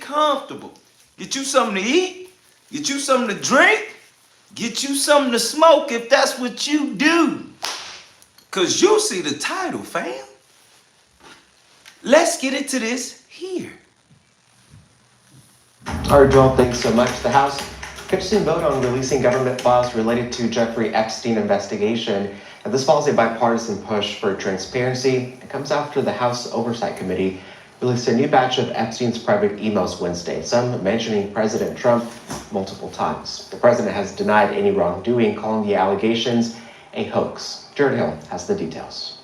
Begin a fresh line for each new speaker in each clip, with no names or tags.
comfortable. Get you something to eat, get you something to drink, get you something to smoke if that's what you do. Cause you see the title, fam. Let's get into this here.
All right, Joel, thanks so much. The House could soon vote on releasing government files related to Jeffrey Epstein investigation. And this follows a bipartisan push for transparency. It comes after the House Oversight Committee released a new batch of Epstein's private emails Wednesday, some mentioning President Trump multiple times. The president has denied any wrongdoing, calling the allegations a hoax. Jared Hill has the details.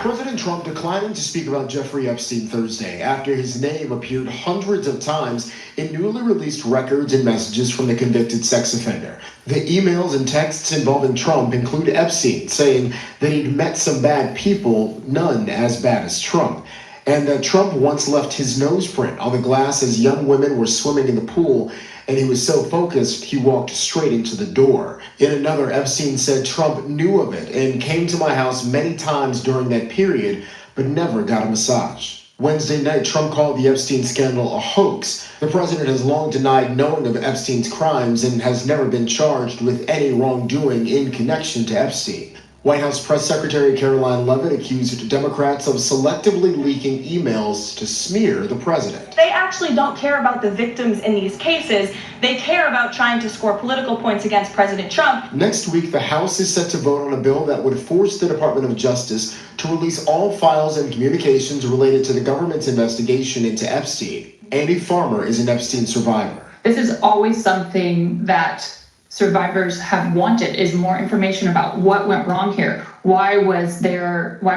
President Trump declining to speak about Jeffrey Epstein Thursday after his name appeared hundreds of times in newly released records and messages from the convicted sex offender. The emails and texts involving Trump include Epstein saying that he'd met some bad people, none as bad as Trump, and that Trump once left his nose print on the glass as young women were swimming in the pool, and he was so focused he walked straight into the door. In another, Epstein said Trump knew of it and came to my house many times during that period, but never got a massage. Wednesday night, Trump called the Epstein scandal a hoax. The president has long denied knowing of Epstein's crimes and has never been charged with any wrongdoing in connection to Epstein. White House Press Secretary Caroline Leavitt accused Democrats of selectively leaking emails to smear the president.
They actually don't care about the victims in these cases. They care about trying to score political points against President Trump.
Next week, the House is set to vote on a bill that would force the Department of Justice to release all files and communications related to the government's investigation into Epstein. Andy Farmer is an Epstein survivor.
This is always something that survivors have wanted, is more information about what went wrong here. Why didn't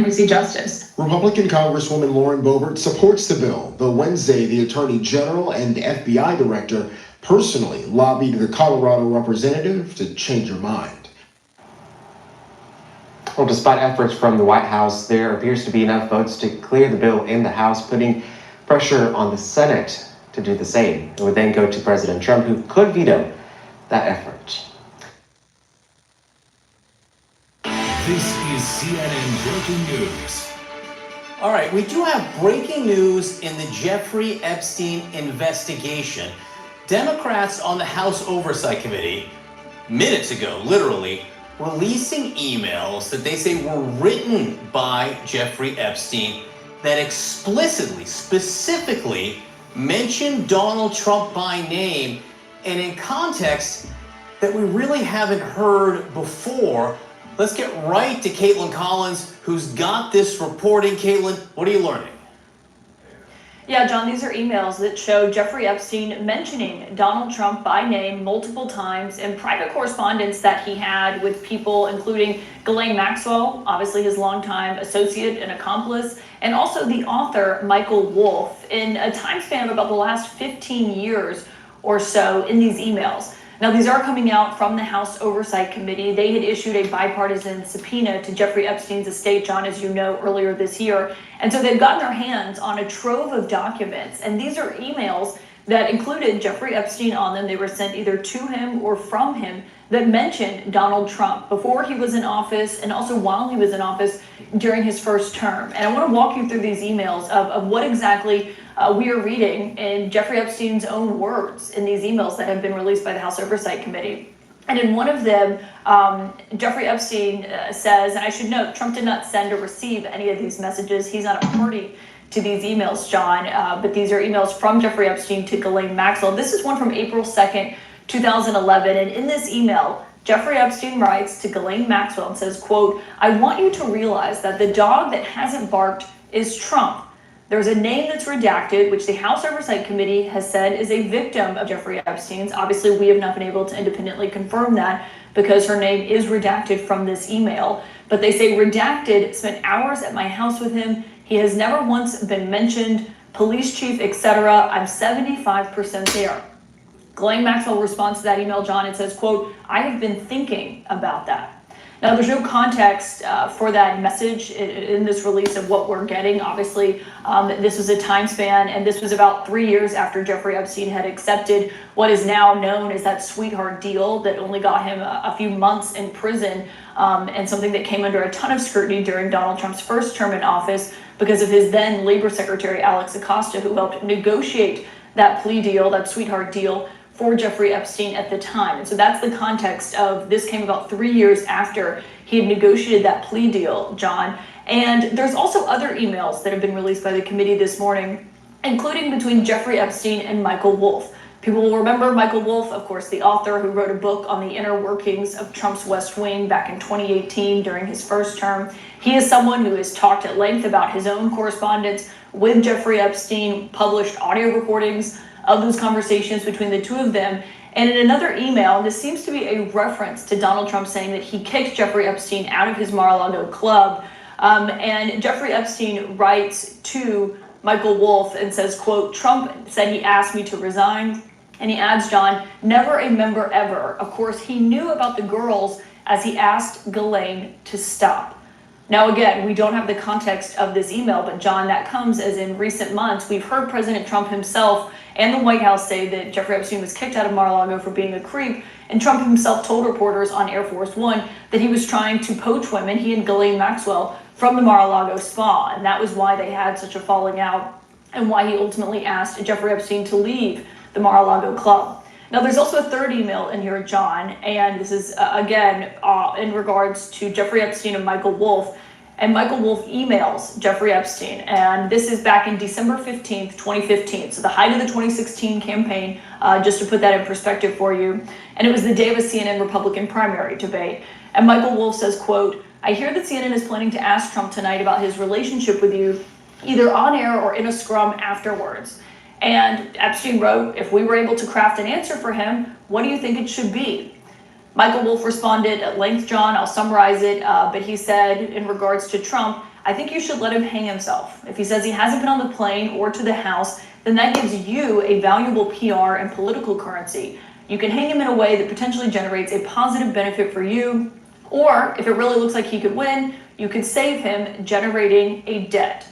we see justice?
Republican Congresswoman Lauren Boebert supports the bill, though Wednesday the Attorney General and FBI Director personally lobbied the Colorado representative to change her mind.
Well, despite efforts from the White House, there appears to be enough votes to clear the bill in the House, putting pressure on the Senate to do the same. It would then go to President Trump, who could veto that effort.
This is CNN Breaking News.
All right, we do have breaking news in the Jeffrey Epstein investigation. Democrats on the House Oversight Committee, minutes ago, literally, releasing emails that they say were written by Jeffrey Epstein that explicitly, specifically mention Donald Trump by name and in context that we really haven't heard before. Let's get right to Caitlin Collins, who's got this reporting. Caitlin, what are you learning?
Yeah, John, these are emails that show Jeffrey Epstein mentioning Donald Trump by name multiple times in private correspondence that he had with people, including Ghislaine Maxwell, obviously his longtime associate and accomplice, and also the author Michael Wolff, in a time span of about the last 15 years or so in these emails. Now, these are coming out from the House Oversight Committee. They had issued a bipartisan subpoena to Jeffrey Epstein's estate, John, as you know, earlier this year. And so they've gotten their hands on a trove of documents. And these are emails that included Jeffrey Epstein on them. They were sent either to him or from him that mentioned Donald Trump before he was in office and also while he was in office during his first term. And I want to walk you through these emails of what exactly we are reading in Jeffrey Epstein's own words in these emails that have been released by the House Oversight Committee. And in one of them, Jeffrey Epstein says, and I should note, Trump did not send or receive any of these messages. He's not a party to these emails, John, but these are emails from Jeffrey Epstein to Ghislaine Maxwell. This is one from April 2nd, 2011. And in this email, Jeffrey Epstein writes to Ghislaine Maxwell and says, quote, "I want you to realize that the dog that hasn't barked is Trump. There's a name that's redacted, which the House Oversight Committee has said is a victim of Jeffrey Epstein's. Obviously, we have not been able to independently confirm that because her name is redacted from this email. But they say redacted, spent hours at my house with him. He has never once been mentioned, police chief, etc. I'm 75% there." Ghislaine Maxwell responds to that email, John, and says, quote, "I have been thinking about that." Now, there's no context for that message in this release of what we're getting. Obviously, this was a time span, and this was about 3 years after Jeffrey Epstein had accepted what is now known as that sweetheart deal that only got him a few months in prison, and something that came under a ton of scrutiny during Donald Trump's first term in office. because of his then Labor Secretary, Alex Acosta, who helped negotiate that plea deal, that sweetheart deal for Jeffrey Epstein at the time. And so that's the context of this. Came about 3 years after he had negotiated that plea deal, John. And there's also other emails that have been released by the committee this morning, including between Jeffrey Epstein and Michael Wolff. People will remember Michael Wolff, of course, the author who wrote a book on the inner workings of Trump's West Wing back in 2018 during his first term. He is someone who has talked at length about his own correspondence with Jeffrey Epstein, published audio recordings of those conversations between the two of them. And in another email, this seems to be a reference to Donald Trump saying that he kicked Jeffrey Epstein out of his Mar-a-Lago club. And Jeffrey Epstein writes to Michael Wolff and says, quote, "Trump said he asked me to resign." And he adds, John, "never a member ever. Of course, he knew about the girls as he asked Ghislaine to stop." Now, again, we don't have the context of this email, but John, that comes as in recent months, we've heard President Trump himself and the White House say that Jeffrey Epstein was kicked out of Mar-a-Lago for being a creep. And Trump himself told reporters on Air Force One that he was trying to poach women, he and Ghislaine Maxwell, from the Mar-a-Lago spa. And that was why they had such a falling out and why he ultimately asked Jeffrey Epstein to leave the Mar-a-Lago club. Now, there's also a third email in here, John, and this is, again, in regards to Jeffrey Epstein and Michael Wolff. And Michael Wolff emails Jeffrey Epstein, and this is back in December 15th, 2015, so the height of the 2016 campaign, just to put that in perspective for you. And it was the day of a CNN Republican primary debate. And Michael Wolff says, quote, "I hear that CNN is planning to ask Trump tonight about his relationship with you, either on air or in a scrum afterwards." And Epstein wrote, "If we were able to craft an answer for him, what do you think it should be?" Michael Wolff responded at length, John. I'll summarize it, but he said in regards to Trump, "I think you should let him hang himself. If he says he hasn't been on the plane or to the House, then that gives you a valuable PR and political currency. You can hang him in a way that potentially generates a positive benefit for you, or if it really looks like he could win, you could save him generating a debt."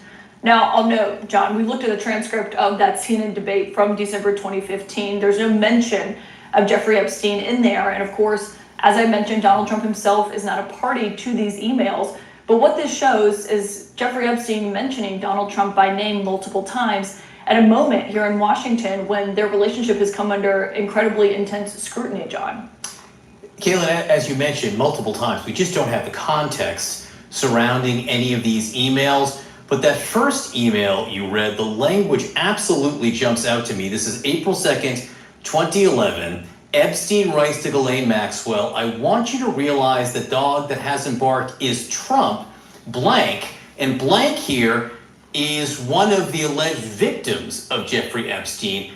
Now, I'll note, John, we looked at the transcript of that CNN debate from December 2015. There's no mention of Jeffrey Epstein in there. And of course, as I mentioned, Donald Trump himself is not a party to these emails. But what this shows is Jeffrey Epstein mentioning Donald Trump by name multiple times at a moment here in Washington when their relationship has come under incredibly intense scrutiny, John.
Caitlin, as you mentioned multiple times, we just don't have the context surrounding any of these emails. But that first email you read, the language absolutely jumps out to me. This is April 2nd, 2011. Epstein writes to Ghislaine Maxwell, "I want you to realize the dog that hasn't barked is Trump, blank." And blank here is one of the alleged victims of Jeffrey Epstein.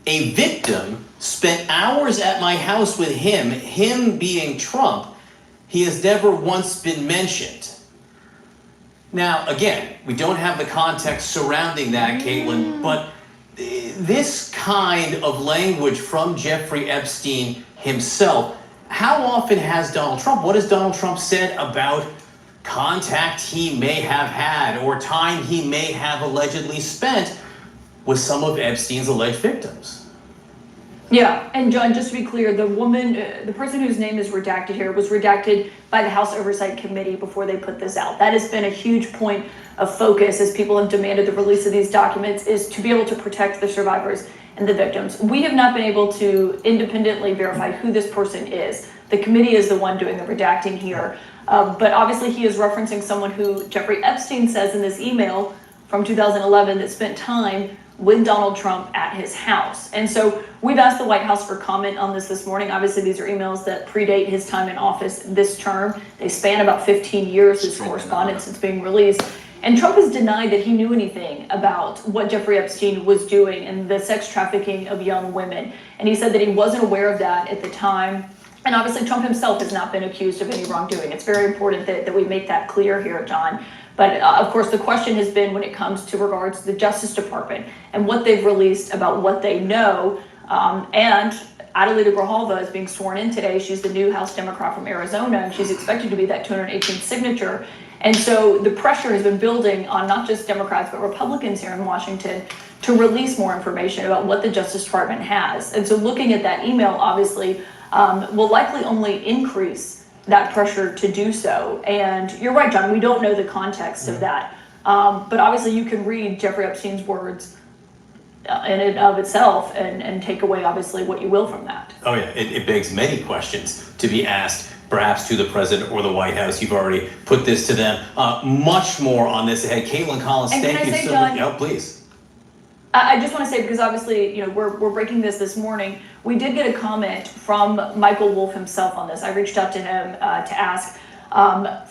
A victim spent hours at my house with him being Trump. He has never once been mentioned. Now, again, we don't have the context surrounding that, Caitlin, but this kind of language from Jeffrey Epstein himself, how often has Donald Trump, what has Donald Trump said about contact he may have had or time he may have allegedly spent with some of Epstein's alleged victims?
Yeah, and John, just to be clear, the woman, the person whose name is redacted here was redacted by the House Oversight Committee before they put this out. That has been a huge point of focus as people have demanded the release of these documents, is to be able to protect the survivors and the victims. We have not been able to independently verify who this person is. The committee is the one doing the redacting here. But obviously he is referencing someone who Jeffrey Epstein says in this email from 2011 that spent time with Donald Trump at his house. And so we've asked the White House for comment on this morning. Obviously, these are emails that predate his time in office this term. They span about 15 years, this correspondence since being released. And Trump has denied that he knew anything about what Jeffrey Epstein was doing and the sex trafficking of young women. And he said that he wasn't aware of that at the time. And obviously, Trump himself has not been accused of any wrongdoing. It's very important that we make that clear here, John. But of course, the question has been when it comes to regards to the Justice Department and what they've released about what they know. And Adelita Grijalva is being sworn in today. She's the new House Democrat from Arizona, and she's expected to be that 218th signature. And so the pressure has been building on not just Democrats, but Republicans here in Washington to release more information about what the Justice Department has. And so looking at that email, obviously, will likely only increase that pressure to do so. And you're right, John, we don't know the context of that But obviously you can read Jeffrey Epstein's words in and of itself and take away obviously what you will from that.
Oh yeah, it begs many questions to be asked, perhaps to the president or the White House. You've already put this to them. Much more on this ahead. Caitlin Collins,
And
thank you so much. Yeah, please.
I just want to say, because obviously, we're breaking this morning. We did get a comment from Michael Wolff himself on this. I reached out to him to ask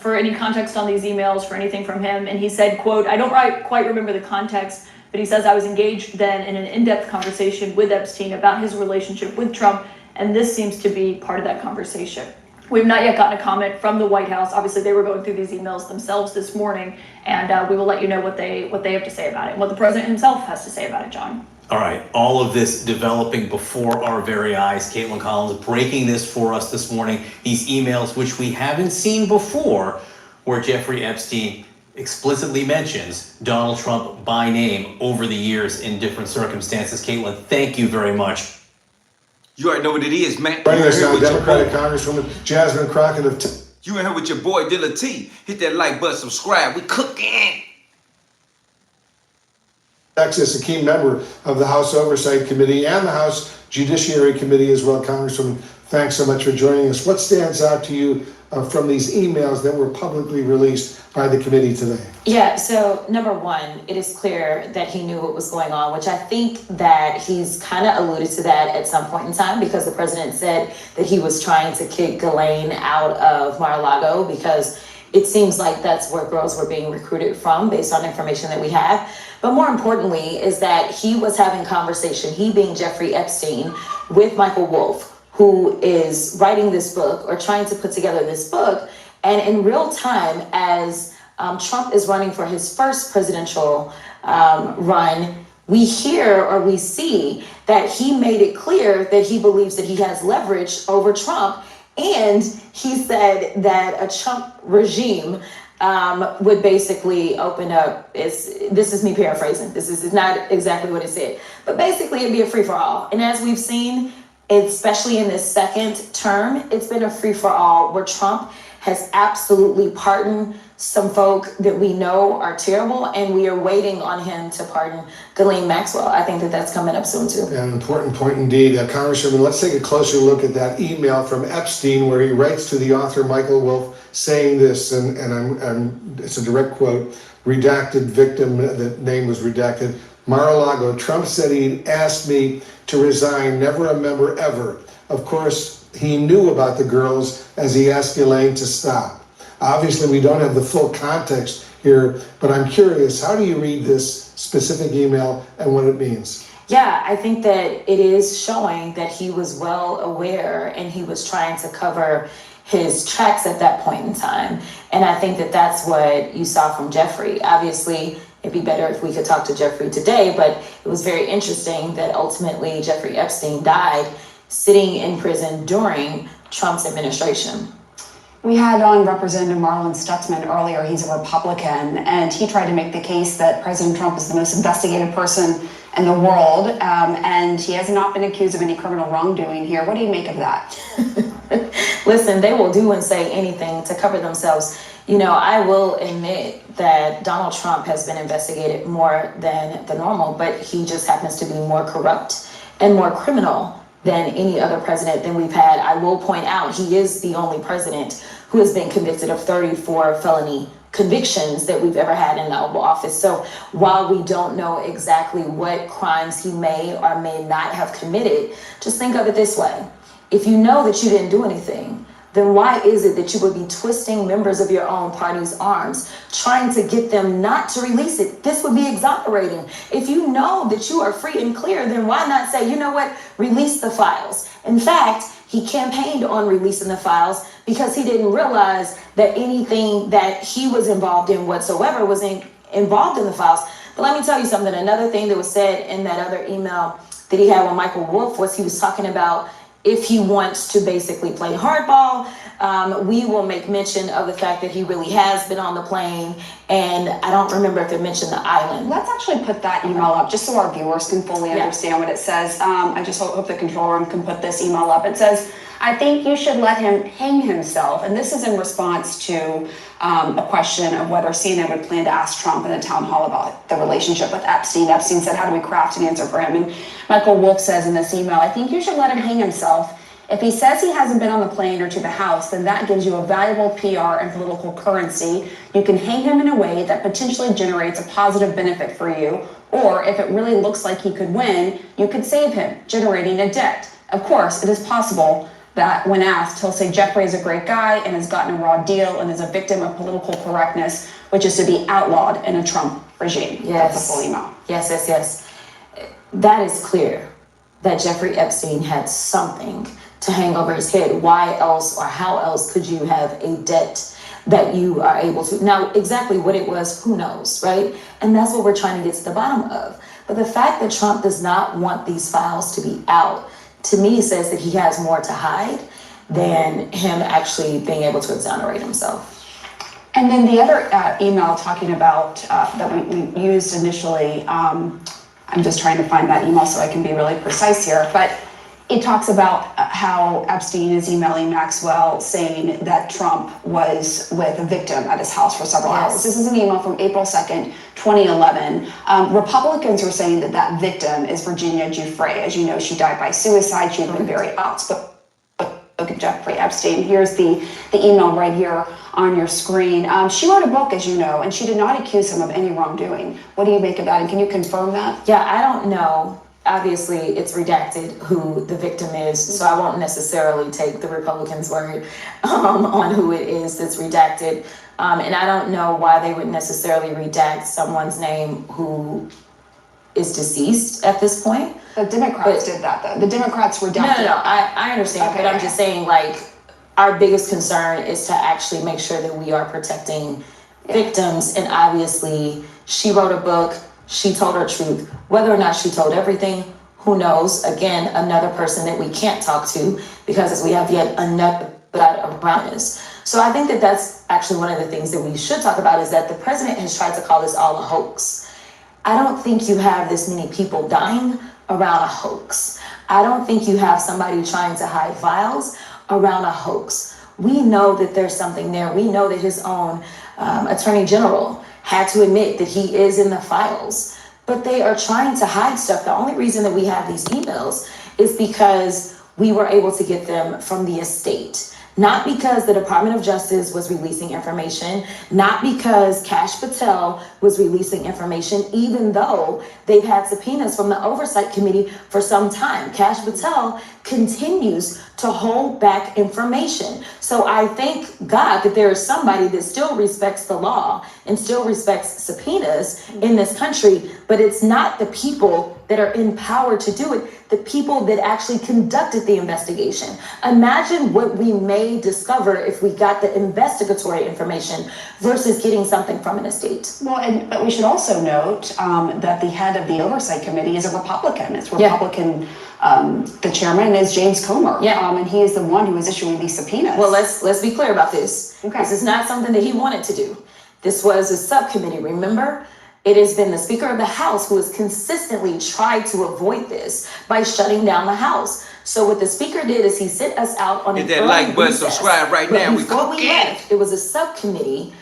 for any context on these emails, for anything from him. And he said, quote, I don't quite remember the context, but he says, I was engaged then in an in-depth conversation with Epstein about his relationship with Trump. And this seems to be part of that conversation. We've not yet gotten a comment from the White House. Obviously, they were going through these emails themselves this morning, and we will let you know what they have to say about it and what the president himself has to say about it, John.
All right, all of this developing before our very eyes. Caitlin Collins breaking this for us this morning. These emails, which we haven't seen before, where Jeffrey Epstein explicitly mentions Donald Trump by name over the years in different circumstances. Caitlin, thank you very much.
You already know what it is, man.
Joining us now, Democratic Congresswoman Jasmine Crockett of
You in here with your boy Dealatofficial. Hit that like button, subscribe. We cooking.
Texas, a key member of the House Oversight Committee and the House Judiciary Committee as well. Congresswoman, thanks so much for joining us. What stands out to you from these emails that were publicly released by the committee today?
Yeah, so number one, it is clear that he knew what was going on, which I think that he's kind of alluded to that at some point in time, because the president said that he was trying to kick Ghislaine out of Mar-a-Lago because it seems like that's where girls were being recruited from based on information that we have. But more importantly is that he was having conversation, he being Jeffrey Epstein, with Michael Wolff, who is writing this book or trying to put together this book. And in real time, as Trump is running for his first presidential run, we hear or we see that he made it clear that he believes that he has leverage over Trump. And he said that a Trump regime would basically open up, this is me paraphrasing, this is not exactly what it said, but basically it'd be a free-for-all. And as we've seen, especially in this second term, it's been a free-for-all where Trump has absolutely pardoned some folk that we know are terrible, and we are waiting on him to pardon Ghislaine Maxwell. I think that that's coming up soon too.
Yeah, an important point indeed. Congresswoman, let's take a closer look at that email from Epstein where he writes to the author Michael Wolff saying this, and it's a direct quote, redacted victim, the name was redacted, Mar-a-Lago, Trump said he'd asked me to resign, never a member ever. Of course, he knew about the girls as he asked Ghislaine to stop. Obviously, we don't have the full context here, but I'm curious, how do you read this specific email and what it means?
Yeah, I think that it is showing that he was well aware and he was trying to cover his tracks at that point in time. And I think that that's what you saw from Jeffrey. Obviously, it'd be better if we could talk to Jeffrey today, but it was very interesting that ultimately Jeffrey Epstein died sitting in prison during Trump's administration.
We had on Representative Marlon Stutzman earlier. He's a Republican, and he tried to make the case that President Trump is the most investigated person in the world, and he has not been accused of any criminal wrongdoing here. What do you make of that?
Listen, they will do and say anything to cover themselves. You know, I will admit that Donald Trump has been investigated more than the normal, but he just happens to be more corrupt and more criminal than any other president than we've had. I will point out he is the only president who has been convicted of 34 felony convictions that we've ever had in the Oval Office. So while we don't know exactly what crimes he may or may not have committed, just think of it this way. If you know that you didn't do anything, then why is it that you would be twisting members of your own party's arms, trying to get them not to release it? This would be exonerating. If you know that you are free and clear, then why not say, you know what, release the files? In fact, he campaigned on releasing the files because he didn't realize that anything that he was involved in whatsoever was involved in the files. But let me tell you something. Another thing that was said in that other email that he had with Michael Wolff was he was talking about if he wants to basically play hardball, we will make mention of the fact that he really has been on the plane. And I don't remember if it mentioned the island.
Let's actually put that email up just so our viewers can fully understand what it says. I just hope the control room can put this email up. It says, I think you should let him hang himself. And this is in response to a question of whether CNN would plan to ask Trump in the town hall about the relationship with Epstein. Epstein said, how do we craft an answer for him? And Michael Wolff says in this email, I think you should let him hang himself. If he says he hasn't been on the plane or to the House, then that gives you a valuable PR and political currency. You can hang him in a way that potentially generates a positive benefit for you. Or if it really looks like he could win, you could save him, generating a debt. Of course, it is possible that when asked, he'll say Jeffrey is a great guy and has gotten a raw deal and is a victim of political correctness, which is to be outlawed in a Trump regime.
Yes.
That's the full email.
Yes. That is clear that Jeffrey Epstein had something to hang over his head. Why else or how else could you have a debt that you are able to? Now, exactly what it was, who knows, right? And that's what we're trying to get to the bottom of. But the fact that Trump does not want these files to be out, to me, says that he has more to hide than him actually being able to exonerate himself.
And then the other email talking about that we used initially, I'm just trying to find that email so I can be really precise here, but it talks about how Epstein is emailing Maxwell saying that Trump was with a victim at his house for several hours. This is an email from April 2nd, 2011. Republicans are saying that that victim is Virginia Giuffre. As you know, she died by suicide. She had been very outspoken. Jeffrey Epstein. Here's the email right here on your screen. She wrote a book, as you know, and she did not accuse him of any wrongdoing. What do you make of that? And can you confirm that?
Yeah, I don't know. Obviously, it's redacted who the victim is, so I won't necessarily take the Republicans' word on who it is that's redacted. And I don't know why they would necessarily redact someone's name who is deceased at this point.
The Democrats did that, though. The Democrats redacted.
No, I understand,
Okay,
but I'm just saying, like, our biggest concern is to actually make sure that we are protecting victims. And obviously, she wrote a book. She told her truth. Whether or not she told everything, who knows? Again, another person that we can't talk to because we have yet another around us. So I think that that's actually one of the things that we should talk about, is that the president has tried to call this all a hoax. I don't think you have this many people dying around a hoax. I don't think you have somebody trying to hide files around a hoax. We know that there's something there. We know that his own attorney general had to admit that he is in the files, but they are trying to hide stuff. The only reason that we have these emails is because we were able to get them from the estate. Not because the Department of Justice was releasing information, not because Kash Patel was releasing information, even though they've had subpoenas from the Oversight Committee for some time. Kash Patel continues to hold back information. So I thank God that there is somebody that still respects the law and still respects subpoenas in this country, but it's not the people that are in power to do it, the people that actually conducted the investigation. Imagine what we may discover if we got the investigatory information versus getting something from an estate.
Well, but we should also note that the head of the Oversight Committee is a Republican. It's Republican. The chairman is James Comer. And he is the one who is issuing these subpoenas.
Well, let's be clear about this.
Okay.
This is not something that he wanted to do. This was a subcommittee, remember? It has been the Speaker of the House who has consistently tried to avoid this by shutting down the House. So what the Speaker did is he sent us out on
hit that like button, subscribe right now. We cooking.
It was a subcommittee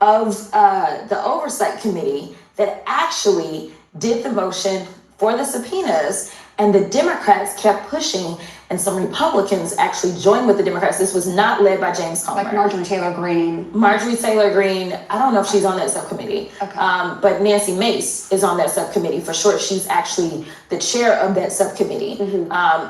of the Oversight Committee that actually did the motion for the subpoenas, and the Democrats kept pushing, and some Republicans actually joined with the Democrats. This was not led by James Comer.
Like Marjorie Taylor Greene.
Marjorie Taylor Greene, I don't know if she's on that subcommittee, but Nancy Mace is on that subcommittee for sure. She's actually the chair of that subcommittee.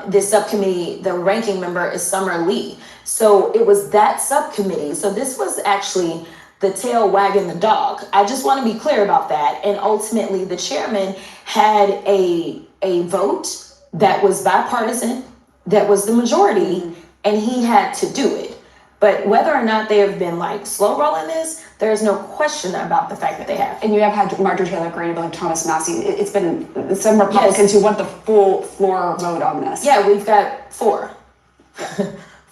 This subcommittee, the ranking member is Summer Lee. So it was that subcommittee. So this was actually the tail wagging the dog. I just want to be clear about that. And ultimately, the chairman had a vote that was bipartisan, that was the majority, and he had to do it. But whether or not they have been like slow rolling this, there's no question about the fact that they have.
And you have had Marjorie Taylor Greene, I believe Thomas Massey. It's been some Republicans who want the full floor vote on this.
Yeah, we've got four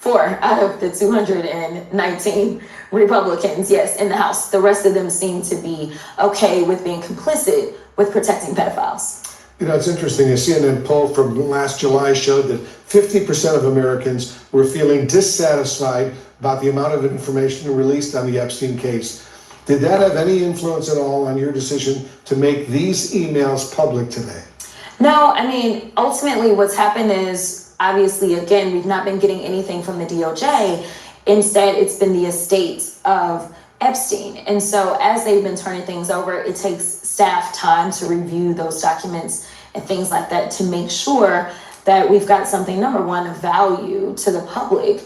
4 out of the 219 Republicans, yes, in the House. The rest of them seem to be okay with being complicit with protecting pedophiles.
You know, it's interesting. A CNN poll from last July showed that 50% of Americans were feeling dissatisfied about the amount of information released on the Epstein case. Did that have any influence at all on your decision to make these emails public today?
No, I mean, ultimately what's happened is, obviously, again, we've not been getting anything from the DOJ. Instead, it's been the estate of Epstein. And so as they've been turning things over, it takes staff time to review those documents and things like that to make sure that we've got something, number one, of value to the public.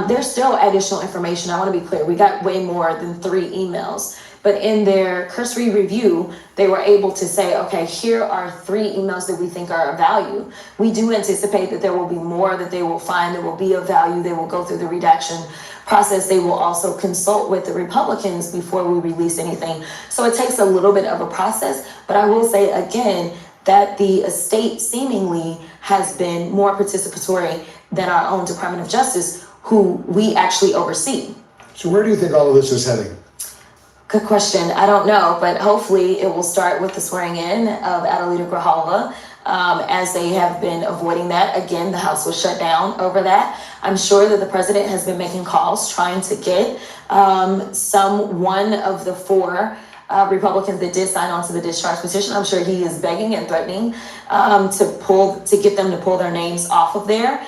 There's still additional information. I want to be clear. We got way more than 3 emails. But in their cursory review, they were able to say, okay, here are 3 emails that we think are of value. We do anticipate that there will be more that they will find that will be of value. They will go through the redaction process. They will also consult with the Republicans before we release anything. So it takes a little bit of a process. But I will say again that the estate seemingly has been more participatory than our own Department of Justice, who we actually oversee.
So where do you think all of this is heading?
Good question. I don't know, but hopefully it will start with the swearing in of Adelita Grijalva, as they have been avoiding that. Again, the House was shut down over that. I'm sure that the president has been making calls trying to get one of the 4 Republicans that did sign on to the discharge petition. I'm sure he is begging and threatening to get them to pull their names off of there.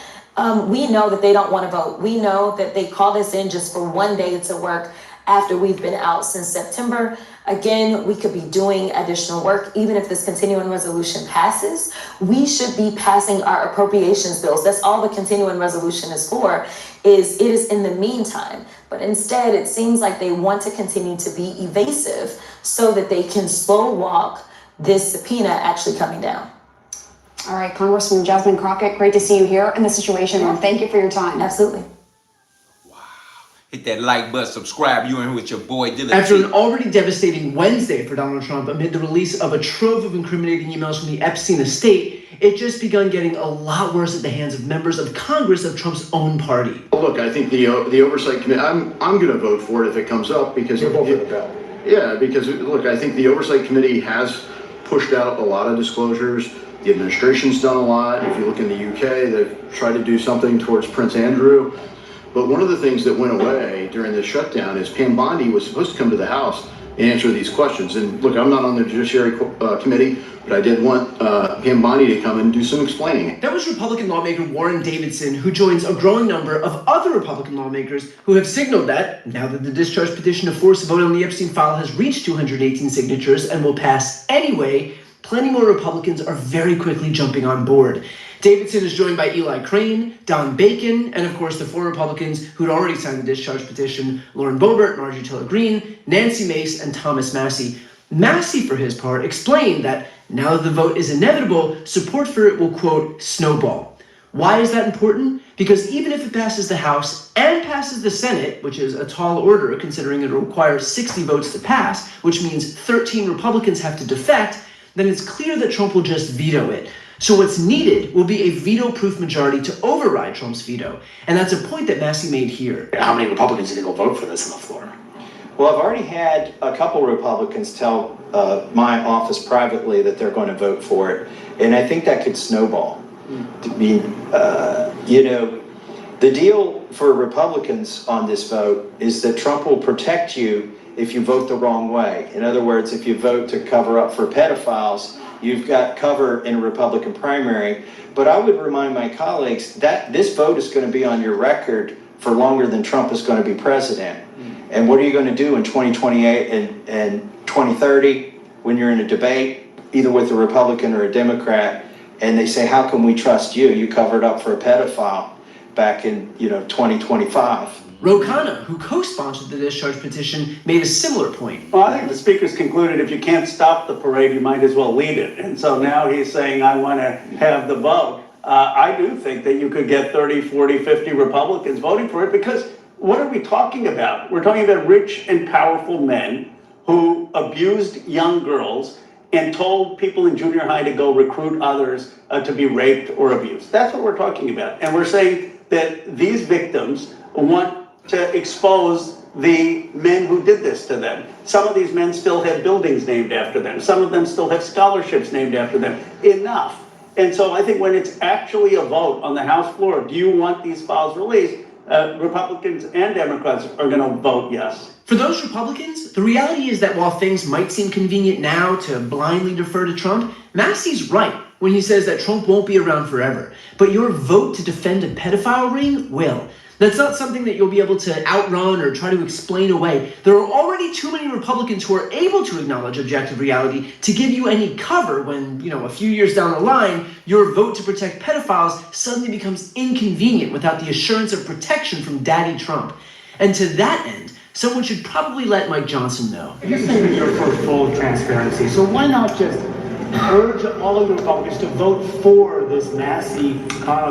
We know that they don't want to vote. We know that they called us in just for one day to work after we've been out since September. Again, we could be doing additional work. Even if this continuing resolution passes, we should be passing our appropriations bills. That's all the continuing resolution is for, it is in the meantime. But instead, it seems like they want to continue to be evasive so that they can slow walk this subpoena actually coming down.
All right, Congresswoman Jasmine Crockett, great to see you here in the situation, and thank you for your time.
Absolutely.
Hit that like button, subscribe. You in here with your boy Dealatofficial.
After an already devastating Wednesday for Donald Trump amid the release of a trove of incriminating emails from the Epstein estate, it just begun getting a lot worse at the hands of members of Congress of Trump's own party.
Look, I think the Oversight Committee, I'm going to vote for it if it comes up because...
You'll vote for the bill.
Yeah, because, look, I think the Oversight Committee has pushed out a lot of disclosures. The administration's done a lot. If you look in the UK, they've tried to do something towards Prince Andrew. But one of the things that went away during the shutdown is Pam Bondi was supposed to come to the House and answer these questions. And look, I'm not on the Judiciary Committee, but I did want Pam Bondi to come and do some explaining.
That was Republican lawmaker Warren Davidson, who joins a growing number of other Republican lawmakers who have signaled that, now that the discharge petition to force a vote on the Epstein file has reached 218 signatures and will pass anyway, plenty more Republicans are very quickly jumping on board. Davidson is joined by Eli Crane, Don Bacon, and of course the 4 Republicans who'd already signed the discharge petition, Lauren Boebert, Marjorie Taylor Greene, Nancy Mace, and Thomas Massie. Massie, for his part, explained that now that the vote is inevitable, support for it will, quote, snowball. Why is that important? Because even if it passes the House and passes the Senate, which is a tall order considering it requires 60 votes to pass, which means 13 Republicans have to defect, then it's clear that Trump will just veto it. So what's needed will be a veto-proof majority to override Trump's veto. And that's a point that Massie made here.
How many Republicans do you think will vote for this on the floor?
Well, I've already had a couple Republicans tell my office privately that they're going to vote for it. And I think that could snowball. I mean, the deal for Republicans on this vote is that Trump will protect you if you vote the wrong way. In other words, if you vote to cover up for pedophiles, you've got cover in a Republican primary. But I would remind my colleagues that this vote is going to be on your record for longer than Trump is going to be president. And what are you going to do in 2028 and 2030 when you're in a debate, either with a Republican or a Democrat, and they say, how can we trust you? You covered up for a pedophile back in 2025.
Ro Khanna, who co-sponsored the discharge petition, made a similar point.
Well, I think the speaker's concluded if you can't stop the parade, you might as well lead it. And so now he's saying, I want to have the vote. I do think that you could get 30, 40, 50 Republicans voting for it, because what are we talking about? We're talking about rich and powerful men who abused young girls and told people in junior high to go recruit others to be raped or abused. That's what we're talking about. And we're saying that these victims want to expose the men who did this to them. Some of these men still have buildings named after them. Some of them still have scholarships named after them. Enough. And so I think when it's actually a vote on the House floor, do you want these files released? Republicans and Democrats are going to vote yes.
For those Republicans, the reality is that while things might seem convenient now to blindly defer to Trump, Massey's right when he says that Trump won't be around forever. But your vote to defend a pedophile ring will. That's not something that you'll be able to outrun or try to explain away. There are already too many Republicans who are able to acknowledge objective reality to give you any cover when, a few years down the line, your vote to protect pedophiles suddenly becomes inconvenient without the assurance of protection from Daddy Trump. And to that end, someone should probably let Mike Johnson know.
You're saying that you're for full transparency, so why not just urge all of the Republicans to vote for this Massey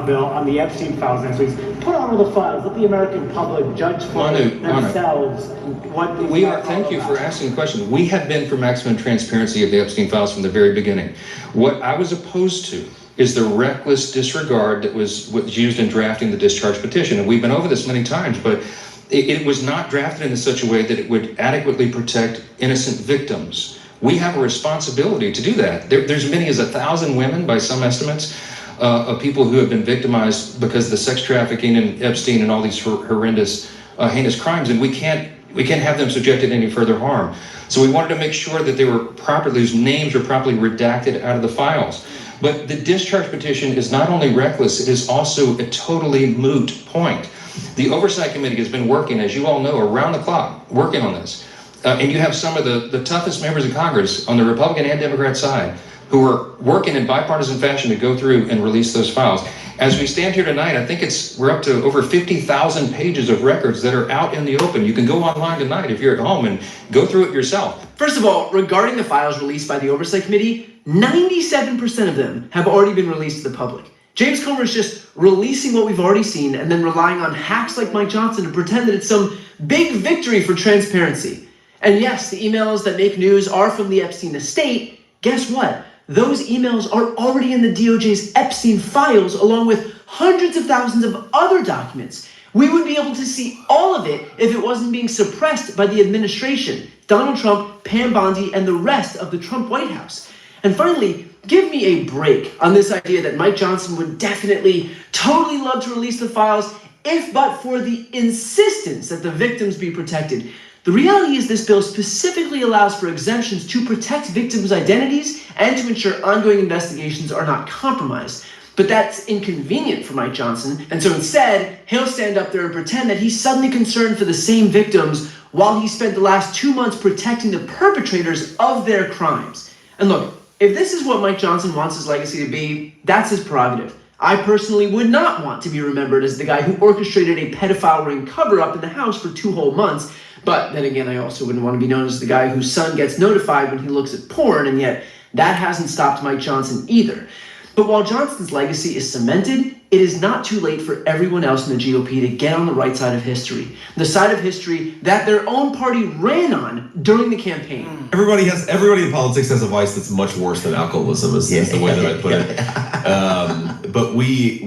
bill on the Epstein files next week? Put on all the files, let the American public judge for themselves what these
thank you for asking the question. We have been for maximum transparency of the Epstein files from the very beginning. What I was opposed to is the reckless disregard that was used in drafting the discharge petition. And we've been over this many times, but it was not drafted in such a way that it would adequately protect innocent victims. We have a responsibility to do that. There's many as 1,000 women, by some estimates, of people who have been victimized because of the sex trafficking and Epstein and all these horrendous, heinous crimes, and we can't have them subjected to any further harm. So we wanted to make sure that whose names were properly redacted out of the files. But the discharge petition is not only reckless, it is also a totally moot point. The Oversight Committee has been working, as you all know, around the clock, working on this. And you have some of the toughest members of Congress on the Republican and Democrat side who are working in bipartisan fashion to go through and release those files. As we stand here tonight, I think we're up to over 50,000 pages of records that are out in the open. You can go online tonight if you're at home and go through it yourself.
First of all, regarding the files released by the Oversight Committee, 97% of them have already been released to the public. James Comer is just releasing what we've already seen and then relying on hacks like Mike Johnson to pretend that it's some big victory for transparency. And yes, the emails that make news are from the Epstein estate. Guess what? Those emails are already in the DOJ's Epstein files, along with hundreds of thousands of other documents. We would be able to see all of it if it wasn't being suppressed by the administration, Donald Trump, Pam Bondi, and the rest of the Trump White House. And finally, give me a break on this idea that Mike Johnson would definitely, totally love to release the files if but for the insistence that the victims be protected. The reality is this bill specifically allows for exemptions to protect victims' identities and to ensure ongoing investigations are not compromised. But that's inconvenient for Mike Johnson, and so instead, he'll stand up there and pretend that he's suddenly concerned for the same victims while he spent the last 2 months protecting the perpetrators of their crimes. And look, if this is what Mike Johnson wants his legacy to be, that's his prerogative. I personally would not want to be remembered as the guy who orchestrated a pedophile ring cover-up in the House for 2 whole months. But then again, I also wouldn't want to be known as the guy whose son gets notified when he looks at porn, and yet that hasn't stopped Mike Johnson either. But while Johnson's legacy is cemented, it is not too late for everyone else in the GOP to get on the right side of history. The side of history that their own party ran on during the campaign.
Everybody in politics has a vice that's much worse than alcoholism, is the way that I put it. But we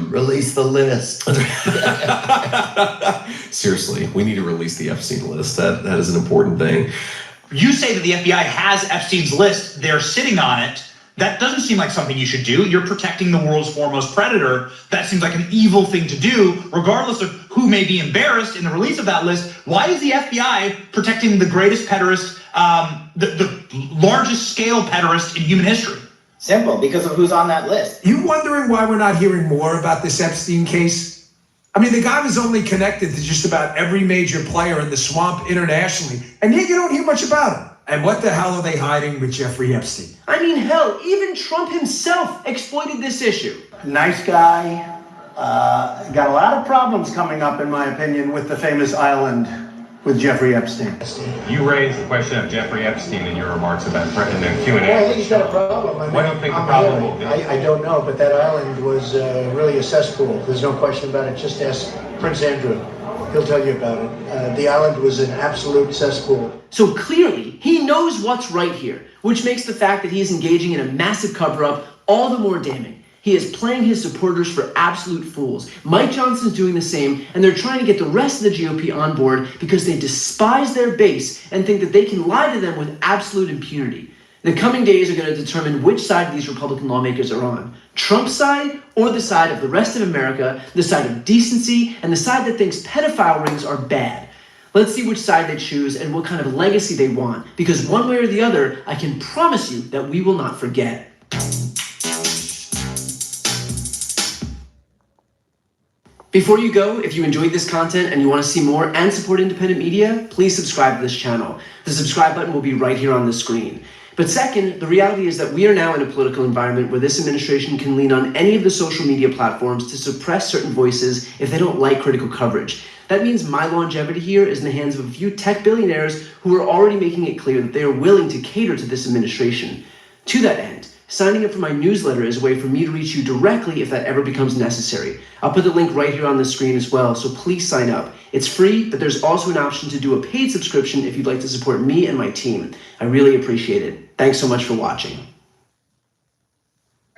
release the list.
Seriously, we need to release the Epstein list. That is an important thing.
You say that the FBI has Epstein's list. They're sitting on it. That doesn't seem like something you should do. You're protecting the world's foremost predator. That seems like an evil thing to do, regardless of who may be embarrassed in the release of that list. Why is the FBI protecting the greatest pederast, the largest scale pederast in human history?
Simple, because of who's on that list.
You wondering why we're not hearing more about this Epstein case? I mean, the guy was only connected to just about every major player in the swamp internationally, and yet you don't hear much about him. And what the hell are they hiding with Jeffrey Epstein?
I mean, hell, even Trump himself exploited this issue.
Nice guy. Got a lot of problems coming up, in my opinion, with the famous island with Jeffrey Epstein.
You raised the question of Jeffrey Epstein in your remarks about in the Q&A.
Well, I think he's got a problem.
What do you think the problem will be?
I don't know, but that island was really a cesspool. There's no question about it. Just ask Prince Andrew. He'll tell you about it. The island was an absolute cesspool.
So clearly, he knows what's right here, which makes the fact that he is engaging in a massive cover-up all the more damning. He is playing his supporters for absolute fools. Mike Johnson's doing the same, and they're trying to get the rest of the GOP on board because they despise their base and think that they can lie to them with absolute impunity. The coming days are going to determine which side these Republican lawmakers are on. Trump's side or the side of the rest of America, the side of decency, and the side that thinks pedophile rings are bad. Let's see which side they choose and what kind of legacy they want, because one way or the other, I can promise you that we will not forget. Before you go, if you enjoyed this content and you want to see more and support independent media, please subscribe to this channel. The subscribe button will be right here on the screen. But second, the reality is that we are now in a political environment where this administration can lean on any of the social media platforms to suppress certain voices if they don't like critical coverage. That means my longevity here is in the hands of a few tech billionaires who are already making it clear that they are willing to cater to this administration. To that end, signing up for my newsletter is a way for me to reach you directly if that ever becomes necessary. I'll put the link right here on the screen as well, so please sign up. It's free, but there's also an option to do a paid subscription if you'd like to support me and my team. I really appreciate it. Thanks so much for watching.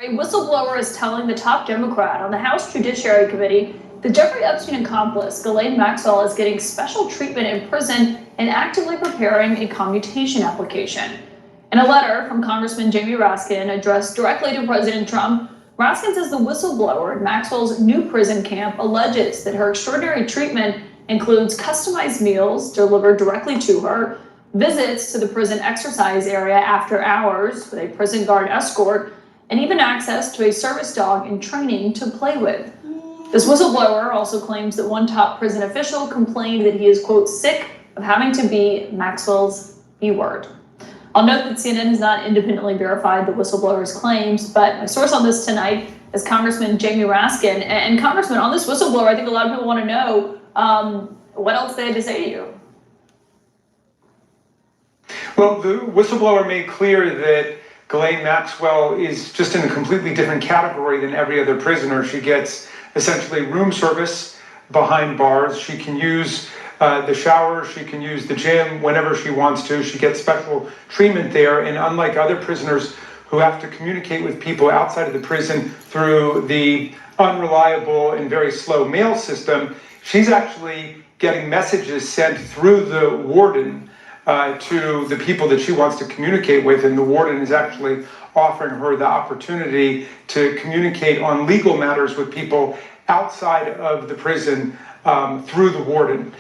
A whistleblower is telling the top Democrat on the House Judiciary Committee that Jeffrey Epstein accomplice Ghislaine Maxwell is getting special treatment in prison and actively preparing a commutation application. In a letter from Congressman Jamie Raskin addressed directly to President Trump, Raskin says the whistleblower at Maxwell's new prison camp alleges that her extraordinary treatment includes customized meals delivered directly to her, visits to the prison exercise area after hours with a prison guard escort, and even access to a service dog in training to play with. This whistleblower also claims that one top prison official complained that he is, quote, sick of having to be Maxwell's B-word. I'll note that CNN has not independently verified the whistleblower's claims, but my source on this tonight is Congressman Jamie Raskin. And Congressman, on this whistleblower, I think a lot of people want to know what else they had to say to you.
Well, the whistleblower made clear that Ghislaine Maxwell is just in a completely different category than every other prisoner. She gets essentially room service behind bars. She can use the shower, she can use the gym whenever she wants to. She gets special treatment there. And unlike other prisoners who have to communicate with people outside of the prison through the unreliable and very slow mail system, she's actually getting messages sent through the warden to the people that she wants to communicate with. And the warden is actually offering her the opportunity to communicate on legal matters with people outside of the prison through the warden.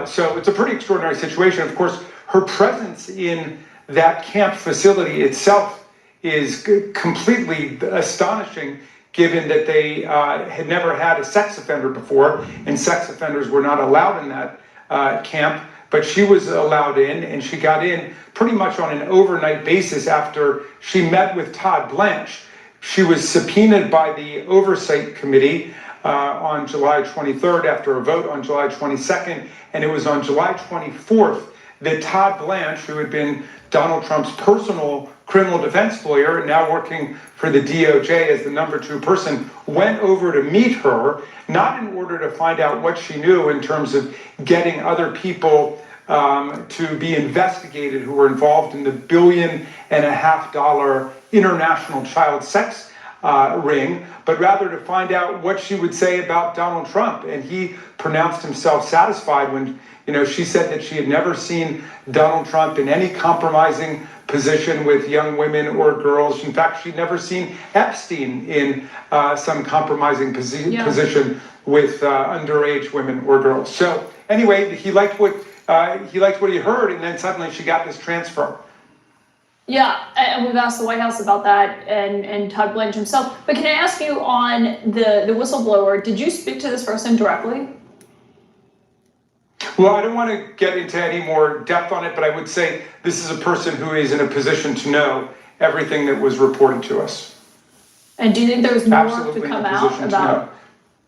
So it's a pretty extraordinary situation. Of course, her presence in that camp facility itself is completely astonishing, given that they had never had a sex offender before, and sex offenders were not allowed in that camp. But she was allowed in, and she got in pretty much on an overnight basis after she met with Todd Blanche. She was subpoenaed by the Oversight Committee on July 23rd after a vote on July 22nd, and it was on July 24th that Todd Blanche, who had been Donald Trump's personal criminal defense lawyer, now working for the DOJ as the #2 person, went over to meet her, not in order to find out what she knew in terms of getting other people to be investigated who were involved in the $1.5 billion international child sex ring, but rather to find out what she would say about Donald Trump. And he pronounced himself satisfied when, she said that she had never seen Donald Trump in any compromising position with young women or girls. In fact, she'd never seen Epstein in some compromising position with underage women or girls. So anyway, he liked what he heard, and then suddenly she got this transfer.
Yeah, and we've asked the White House about that and Todd Blanche himself. But can I ask you on the whistleblower, did you speak to this person directly?
Well, I don't want to get into any more depth on it, but I would say this is a person who is in a position to know everything that was reported to us.
And do you think there's more
Absolutely
to come out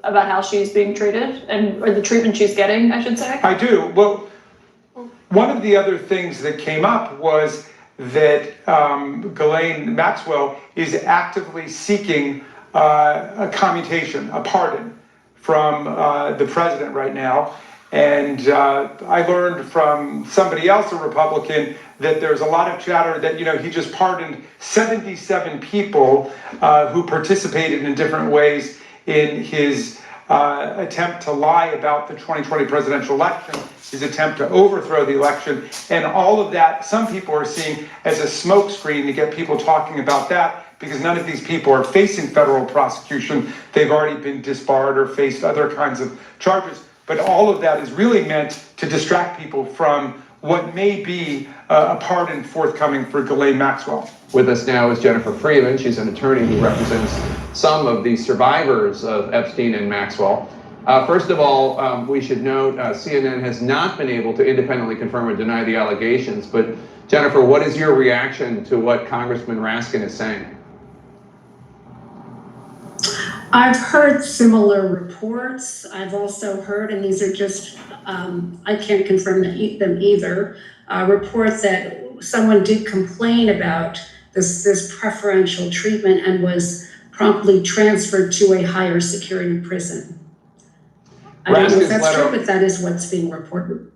about how she's being treated or the treatment she's getting, I should say?
I do. Well, one of the other things that came up was that Ghislaine Maxwell is actively seeking a commutation, a pardon from the president right now. And I learned from somebody else, a Republican, that there's a lot of chatter that, he just pardoned 77 people who participated in different ways in his attempt to lie about the 2020 presidential election, his attempt to overthrow the election, and all of that, some people are seeing as a smokescreen to get people talking about that, because none of these people are facing federal prosecution. They've already been disbarred or faced other kinds of charges. But all of that is really meant to distract people from what may be a pardon forthcoming for Ghislaine Maxwell.
With us now is Jennifer Freeman. She's an attorney who represents some of the survivors of Epstein and Maxwell. First of all, we should note CNN has not been able to independently confirm or deny the allegations. But Jennifer, what is your reaction to what Congressman Raskin is saying?
I've heard similar reports. I've also heard, and these are just, I can't confirm them either, reports that someone did complain about this preferential treatment and was promptly transferred to a higher security prison. I don't know if that's true, but that is what's being reported.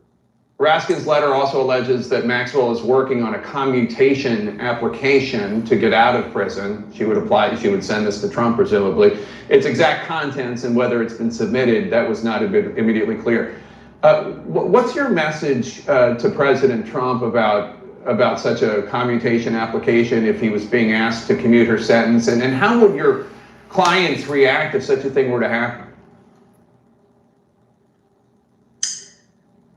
Raskin's letter also alleges that Maxwell is working on a commutation application to get out of prison. She would send this to Trump, presumably. Its exact contents and whether it's been submitted, that was not immediately clear. What's your message to President Trump about such a commutation application if he was being asked to commute her sentence? And how would your clients react if such a thing were to happen?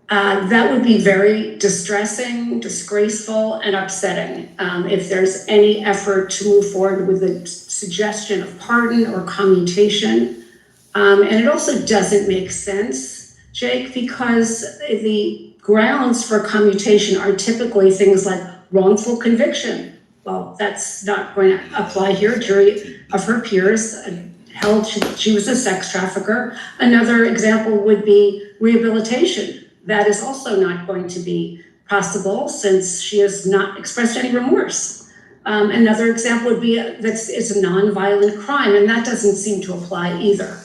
That would be very distressing, disgraceful, and upsetting if there's any effort to move forward with a suggestion of pardon or commutation. And it also doesn't make sense, Jake, because the grounds for commutation are typically things like wrongful conviction. Well, that's not going to apply here. Jury of her peers held she was a sex trafficker. Another example would be rehabilitation. That is also not going to be possible since she has not expressed any remorse. Another example would be that it's a nonviolent crime, and that doesn't seem to apply either.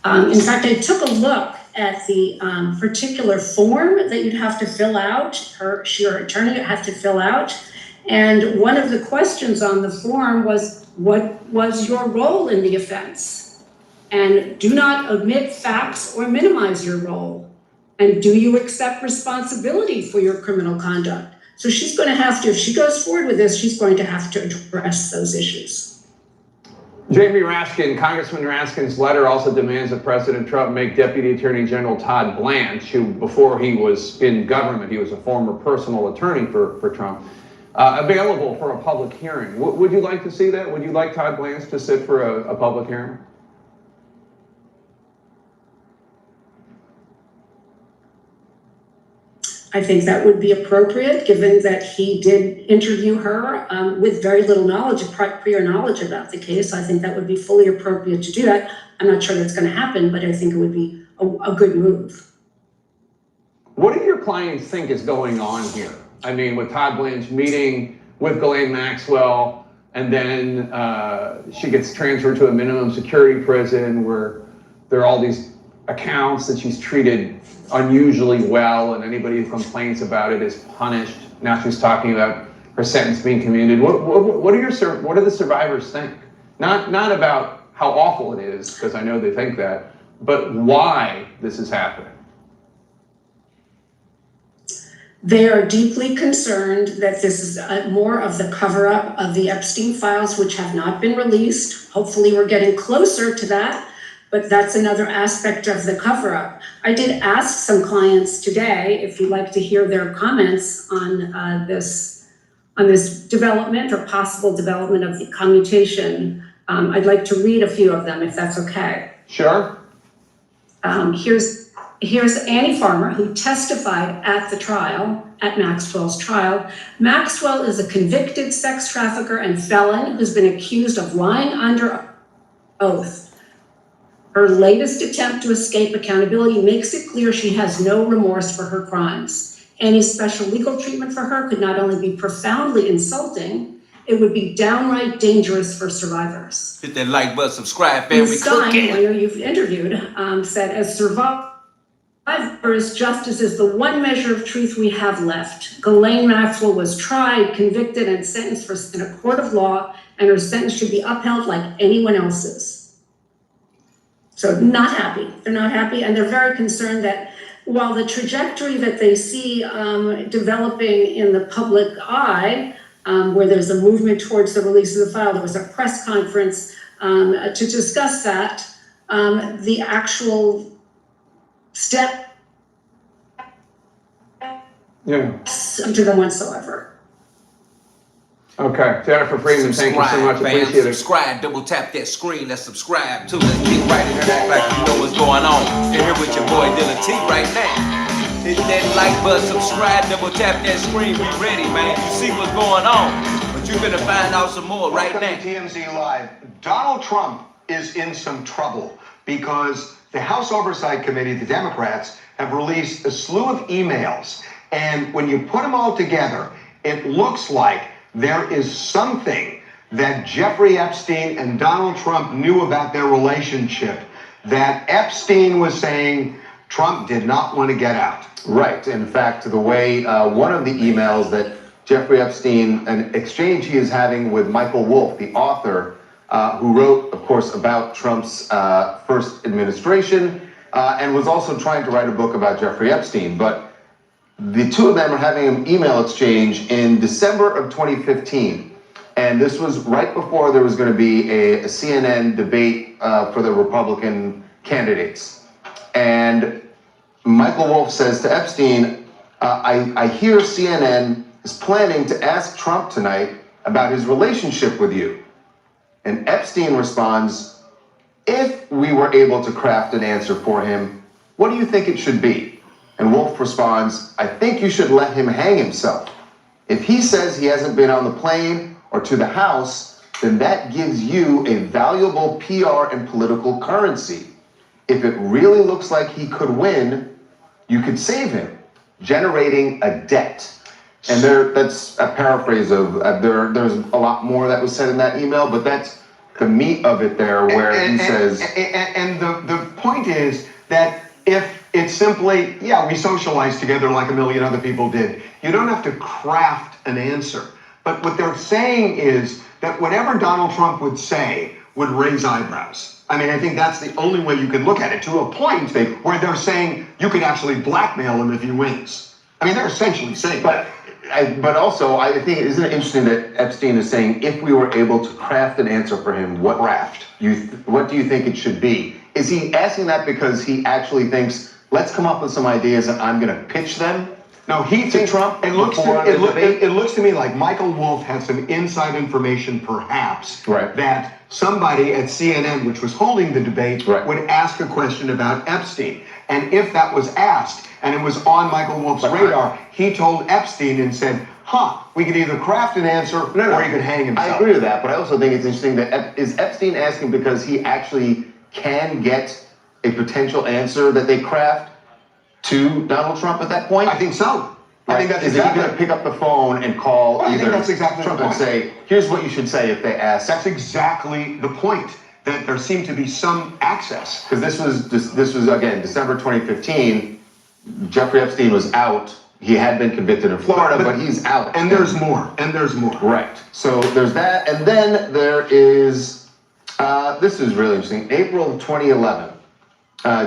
In fact, I took a look at the particular form that you'd have to fill out, your attorney would have to fill out, and one of the questions on the form was, what was your role in the offense? And do not omit facts or minimize your role. And do you accept responsibility for your criminal conduct? So she's going to have to, if she goes forward with this, she's going to have to address those issues.
Jamie Raskin, Congressman Raskin's letter also demands that President Trump make Deputy Attorney General Todd Blanche, who before he was in government, he was a former personal attorney for Trump, available for a public hearing. Would you like to see that? Would you like Todd Blanche to sit for a public hearing?
I think that would be appropriate, given that he did interview her with very little knowledge, prior knowledge about the case. I think that would be fully appropriate to do that. I'm not sure that's going to happen, but I think it would be a good move.
What do your clients think is going on here? I mean, with Todd Blanche meeting with Ghislaine Maxwell, and then she gets transferred to a minimum security prison where there are all these accounts that she's treated unusually well, and anybody who complains about it is punished. Now she's talking about her sentence being commuted. What do the survivors think? Not about how awful it is, because I know they think that, but why this is happening.
They are deeply concerned that this is more of the cover-up of the Epstein files, which have not been released. Hopefully we're getting closer to that, but that's another aspect of the cover-up. I did ask some clients today if you'd like to hear their comments on this development or possible development of the commutation. I'd like to read a few of them, if that's okay.
Sure.
Here's Annie Farmer, who testified at the trial, at Maxwell's trial. Maxwell is a convicted sex trafficker and felon who's been accused of lying under oath. Her latest attempt to escape accountability makes it clear she has no remorse for her crimes. Any special legal treatment for her could not only be profoundly insulting, it would be downright dangerous for survivors.
Hit that like button, subscribe, family.
Ms. Stein, who you've interviewed, said, as survivors Justice is the one measure of truth we have left. Ghislaine Maxwell was tried, convicted, and sentenced in a court of law, and her sentence should be upheld like anyone else's. So not happy. They're not happy, and they're very concerned that while the trajectory that they see developing in the public eye, where there's a movement towards the release of the file, there was a press conference to discuss that, the actual step to them whatsoever.
Okay, Jennifer Freeman, thank you so much. Appreciate it.
Subscribe, double tap that screen. Let's subscribe too. Let's get right in here and act like you know what's going on. You're here with your boy Dealatofficial right now. Hit that like button, subscribe, double tap that screen. We ready, man. You see what's going on. But you're gonna find out some more right now.
TMZ Live. Donald Trump is in some trouble because the House Oversight Committee, the Democrats, have released a slew of emails. And when you put them all together, it looks like there is something that Jeffrey Epstein and Donald Trump knew about their relationship that Epstein was saying Trump did not want to get out.
Right. In fact, the way one of the emails that Jeffrey Epstein, an exchange he is having with Michael Wolff, the author, who wrote, of course, about Trump's first administration and was also trying to write a book about Jeffrey Epstein. But the two of them are having an email exchange in December of 2015. And this was right before there was going to be a CNN debate for the Republican candidates. And Michael Wolff says to Epstein, I hear CNN is planning to ask Trump tonight about his relationship with you. And Epstein responds, if we were able to craft an answer for him, what do you think it should be? And Wolff responds, I think you should let him hang himself. If he says he hasn't been on the plane or to the House, then that gives you a valuable PR and political currency. If it really looks like he could win, you could save him, generating a debt. And that's a paraphrase of, there's a lot more that was said in that email, but that's the meat of it there, where he says...
And the point is that if it's simply, yeah, we socialized together like a million other people did, you don't have to craft an answer. But what they're saying is that whatever Donald Trump would say would raise eyebrows. I mean, I think that's the only way you can look at it, to a point where they're saying you could actually blackmail him if he wins. I mean, they're essentially saying that.
But also, I think, isn't it interesting that Epstein is saying, if we were able to craft an answer for him, what do you think it should be? Is he asking that because he actually thinks, let's come up with some ideas and I'm going to pitch them?
No, he thinks Trump. It looks to me like Michael Wolff had some inside information, perhaps, that somebody at CNN, which was holding the debate, would ask a question about Epstein. And if that was asked, and it was on Michael Wolff's radar, he told Epstein and said, we could either craft an answer or he could hang himself.
I agree with that, but I also think it's interesting that is Epstein asking because he actually can get a potential answer that they craft to Donald Trump at that point?
I think so. I think that's
exactly. Is he going to pick up the phone and call either Trump and say, here's what you should say if they ask?
That's exactly the point, that there seemed to be some access.
Because this was again, December 2015. Jeffrey Epstein was out. He had been convicted in Florida, but he's out.
And there's more. And there's more.
Right. So there's that. And then there is, this is really interesting. April of 2011,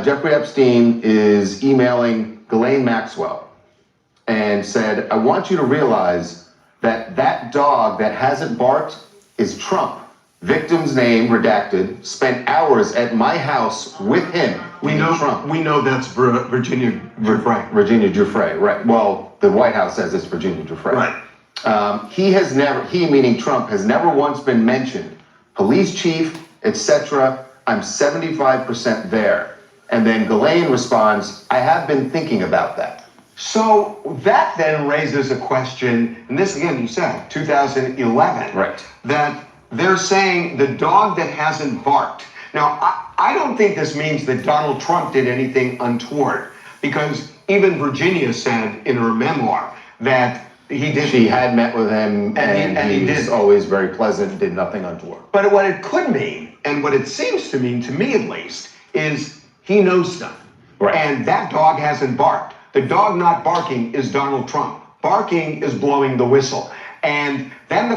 Jeffrey Epstein is emailing Ghislaine Maxwell and said, I want you to realize that that dog that hasn't barked is Trump. Victim's name redacted, spent hours at my house with him.
We know that's Virginia Giuffre.
Virginia Giuffre, right. Well, the White House says it's Virginia Giuffre.
Right.
He meaning Trump, has never once been mentioned. Police chief, etc. I'm 75% there. And then Ghislaine responds, I have been thinking about that.
So that then raises a question, and this again, you said 2011.
Right.
That they're saying the dog that hasn't barked. Now, I don't think this means that Donald Trump did anything untoward, because even Virginia said in her memoir that he did.
She had met with him, and he was always very pleasant, did nothing untoward.
But what it could mean, and what it seems to mean, to me at least, is he knows stuff. And that dog hasn't barked. The dog not barking is Donald Trump. Barking is blowing the whistle. And then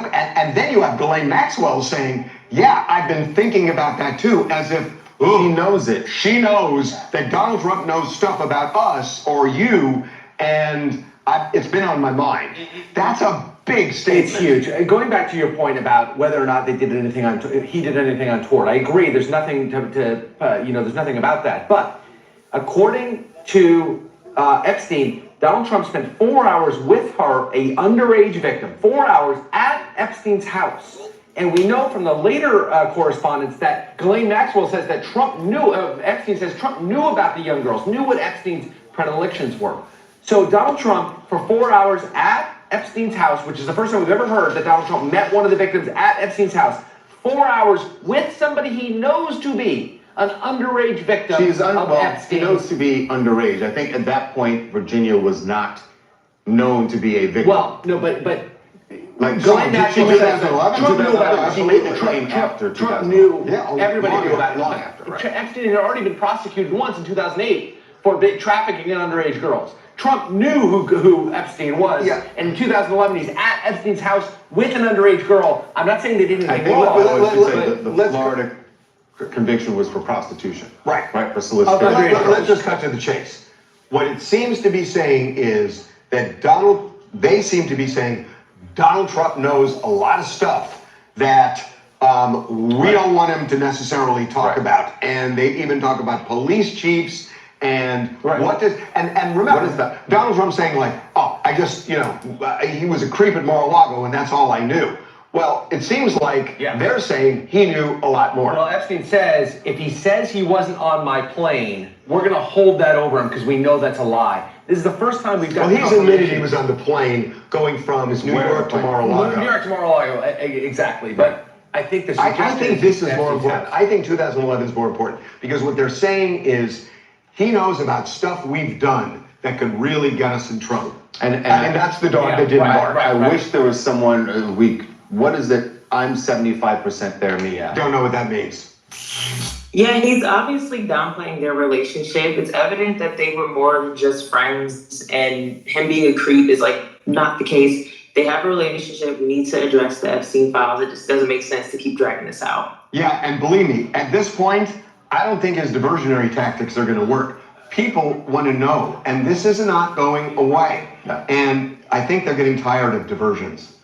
then you have Ghislaine Maxwell saying, yeah, I've been thinking about that too, as if she knows it. She knows that Donald Trump knows stuff about us or you, and it's been on my mind. That's a big statement.
It's huge. Going back to your point about whether or not he did anything untoward, I agree. There's nothing there's nothing about that. But according to Epstein, Donald Trump spent 4 hours with her, a underage victim, 4 hours at Epstein's house. And we know from the later correspondence that Ghislaine Maxwell says that Epstein says Trump knew about the young girls, knew what Epstein's predilections were. So Donald Trump, for 4 hours at Epstein's house, which is the first time we've ever heard that Donald Trump met one of the victims at Epstein's house, 4 hours with somebody he knows to be an underage victim of Epstein.
He knows to be underage. I think at that point, Virginia was not known to be a victim.
Well, no, but
like
Ghislaine Maxwell says that
2011,
Trump knew about it.
she made the claim after
Trump
2011.
knew, everybody knew about it.
Long after, right.
Epstein had already been prosecuted once in 2008 for trafficking in underage girls. Trump knew who Epstein was, and in 2011 he's at Epstein's house with an underage girl. I'm not saying they did anything wrong.
The Florida conviction was for prostitution.
Right.
For solicitation.
Let's just cut to the chase. What it seems to be saying is that they seem to be saying Donald Trump knows a lot of stuff that we don't want him to necessarily talk about. And they even talk about police chiefs and and remember, Donald Trump saying like, oh, I just, he was a creep at Mar-a-Lago and that's all I knew. Well, it seems like they're saying he knew a lot more.
Well, Epstein says, if he says he wasn't on my plane, we're going to hold that over him because we know that's a lie. This is the first time we've got.
Well, he's admitted he was on the plane going from New York to Mar-a-Lago.
New York to Mar-a-Lago, exactly. But I think this.
I think this is more important. I think 2011 is more important because what they're saying is he knows about stuff we've done that could really get us in trouble. And that's the dog that didn't bark.
I wish there was someone what is it? I'm 75% there, me.
Don't know what that means.
Yeah, he's obviously downplaying their relationship. It's evident that they were more than just friends, and him being a creep is not the case. They have a relationship. We need to address the Epstein files. It just doesn't make sense to keep dragging this out.
Yeah, and believe me, at this point, I don't think his diversionary tactics are going to work. People want to know, and this is not going away. And I think they're getting tired of diversions.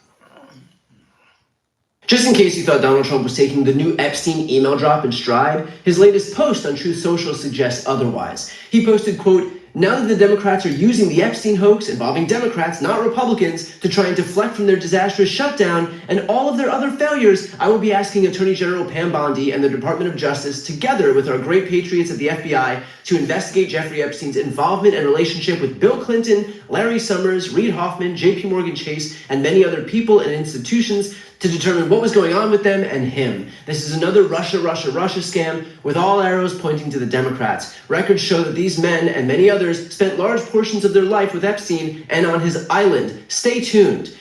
Just in case you thought Donald Trump was taking the new Epstein email drop in stride, his latest post on Truth Social suggests otherwise. He posted, quote, "Now that the Democrats are using the Epstein hoax involving Democrats, not Republicans, to try and deflect from their disastrous shutdown and all of their other failures, I will be asking Attorney General Pam Bondi and the Department of Justice, together with our great patriots at the FBI, to investigate Jeffrey Epstein's involvement and relationship with Bill Clinton, Larry Summers, Reid Hoffman, JP Morgan Chase, and many other people and institutions to determine what was going on with them and him. This is another Russia scam with all arrows pointing to the Democrats. Records show that these men and many others spent large portions of their life with Epstein and on his island. Stay tuned."